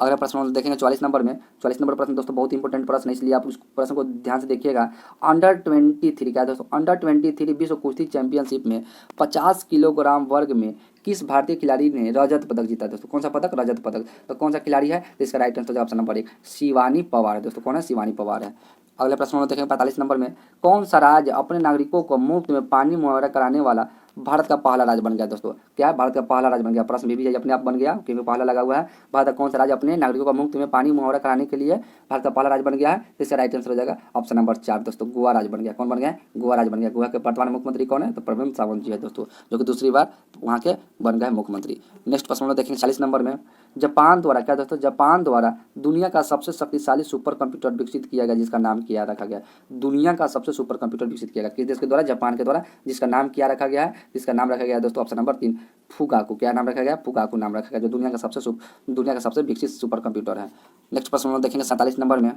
अगला प्रश्न हम देखेंगे 44 नंबर में। 44 नंबर प्रश्न दोस्तों बहुत इंपॉर्टेंट प्रश्न है, इसलिए आप उस प्रश्न को ध्यान से देखिएगा। अंडर 23 क्या है दोस्तों, अंडर 23 विश्व कुश्ती चैंपियनशिप में 50 किलोग्राम वर्ग में किस भारतीय खिलाड़ी ने रजत पदक जीता दोस्तों? कौन सा पदक? रजत पदक। तो कौन सा खिलाड़ी है? तो इसका right answer option number 1 Shivani Pawar है दोस्तों। कौन है? शिवानी पवार है। अगले प्रश्न में देखेंगे 45 नंबर में। कौन सा राज्य अपने नागरिकों को मुफ्त में पानी मुहैया कराने वाला भारत का पहला राज्य बन गया दोस्तों? क्या है? भारत का पहला राज्य बन गया। प्रश्न भी अपने आप बन गया क्योंकि पहला लगा हुआ है। भारत का कौन सा राज्य अपने नागरिकों को मुफ्त में पानी मुहैया कराने के लिए भारत का पहला राज्य बन गया है? तो इसका राइट आंसर हो जाएगा ऑप्शन नंबर 4 दोस्तों, गोवा राज्य बन गया। कौन बन गया? गोवा राज्य बन गया। गोवा के वर्तमान मुख्यमंत्री कौन है? तो प्रवीण सावंत जी है दोस्तों, जो कि दूसरी बार वहाँ के बन गए मुख्यमंत्री। नेक्स्ट प्रश्न देखेंगे 40 नंबर में। जापान द्वारा क्या दोस्तों, जापान द्वारा दुनिया का सबसे शक्तिशाली सुपर कंप्यूटर विकसित किया गया, जिसका नाम क्या रखा गया? दुनिया का सबसे सुपर कंप्यूटर विकसित किया गया किस देश के द्वारा? जापान के द्वारा, जिसका नाम क्या रखा गया है? जिसका नाम रखा गया है दोस्तों ऑप्शन नंबर 3 फुगाकू। क्या नाम रखा गया? फुगाकू नाम रखा गया, जो दुनिया का सबसे विकसित सुपर कंप्यूटर है। नेक्स्ट प्रश्न हम देखेंगे 47 नंबर में।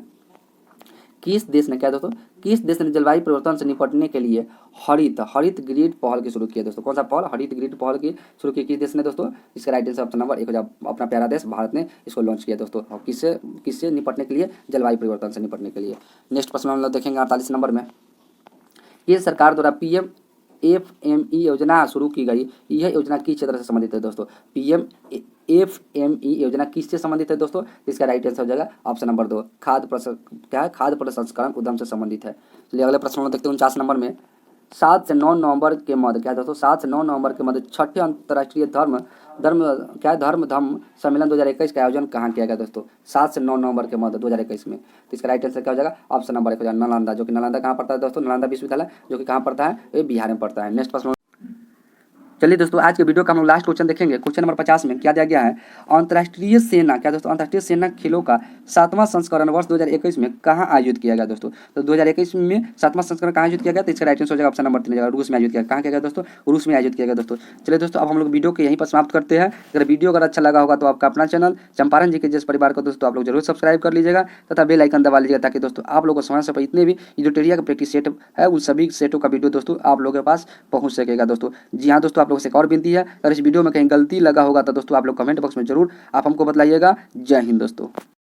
किस देश ने क्या दोस्तों, किस देश ने जलवायु परिवर्तन से निपटने के लिए हरित ग्रिड पहल की शुरू की है दोस्तों? कौन सा पहल? हरित ग्रिड पहल की शुरू की किस देश ने दोस्तों? इसका राइट आंसर ऑप्शन नंबर 1 हो जाए अपना प्यारा देश भारत ने इसको लॉन्च किया दोस्तों। और किससे निपटने के लिए? जलवायु परिवर्तन से निपटने के लिए। नेक्स्ट प्रश्न हम लोग देखेंगे 48 नंबर में। केंद्र सरकार द्वारा PMFME योजना शुरू की गई, यह योजना किस क्षेत्र से संबंधित है दोस्तों? PMFME योजना किससे संबंधित है दोस्तों? इसका राइट आंसर हो जाएगा ऑप्शन नंबर 2 खाद्य प्रसंस्करण उद्यम से संबंधित है। चलिए अगले प्रश्न में देखते हैं 49 नंबर में। 7 से 9 नवंबर के मध्य क्या दोस्तों, 7 से 9 नवंबर के मध्य 6ठे अंतर्राष्ट्रीय धर्म धम्म सम्मेलन 2021 का आयोजन कहाँ किया गया दोस्तों? 7 से 9 नवंबर के मध्य 2021 में। तो इसका राइट आंसर क्या हो जाएगा? ऑप्शन नंबर 1 हो जाएगा नालंदा, जो कि नालंदा कहाँ पड़ता है दोस्तों? नालंदा विश्वविद्यालय, जो कि कहाँ पड़ता है? ये बिहार में पड़ता है। नेक्स्ट प्रश्न। चलिए दोस्तों आज के वीडियो का हम लोग लास्ट क्वेश्चन देखेंगे। क्वेश्चन नंबर 50 में क्या दिया गया है? अंतर्राष्ट्रीय सेना क्या दोस्तों, अंतर्राष्ट्रीय सेना खेलों का 7वां संस्करण वर्ष 2021 में कहाँ आयोजित किया गया दोस्तों? तो 2021 में 7वां संस्करण कहाँ आयोजित किया गया? तो इसका राइट आंसर हो जाएगा ऑप्शन नंबर 3 जगह रूस में आयोजित किया। कहाँ किया गया दोस्तों? रूस में आयोजित किया गया दोस्तों। चलिए दोस्तों अब हम लोग वीडियो को यहीं पर समाप्त करते हैं। अगर वीडियो अगर अच्छा लगा होगा तो आपका अपना चैनल चंपारण जी के जिस परिवार को दोस्तों आप लोग जरूर सब्सक्राइब कर लीजिएगा तथा बेल आइकन दबा लीजिएगा, ताकि दोस्तों आप लोगों को समय से इतने भी इजोटेरिया का प्रैक्टिस सेट है उन सभी सेटों का वीडियो दोस्तों आप लोगों के पास पहुंच सकेगा दोस्तों। जी हाँ दोस्तों, आप लोगों से एक और विनती है, अगर इस वीडियो में कहीं गलती लगा होगा तो दोस्तों आप लोग कमेंट बॉक्स में जरूर आप हमको बताइएगा। जय हिंद दोस्तों।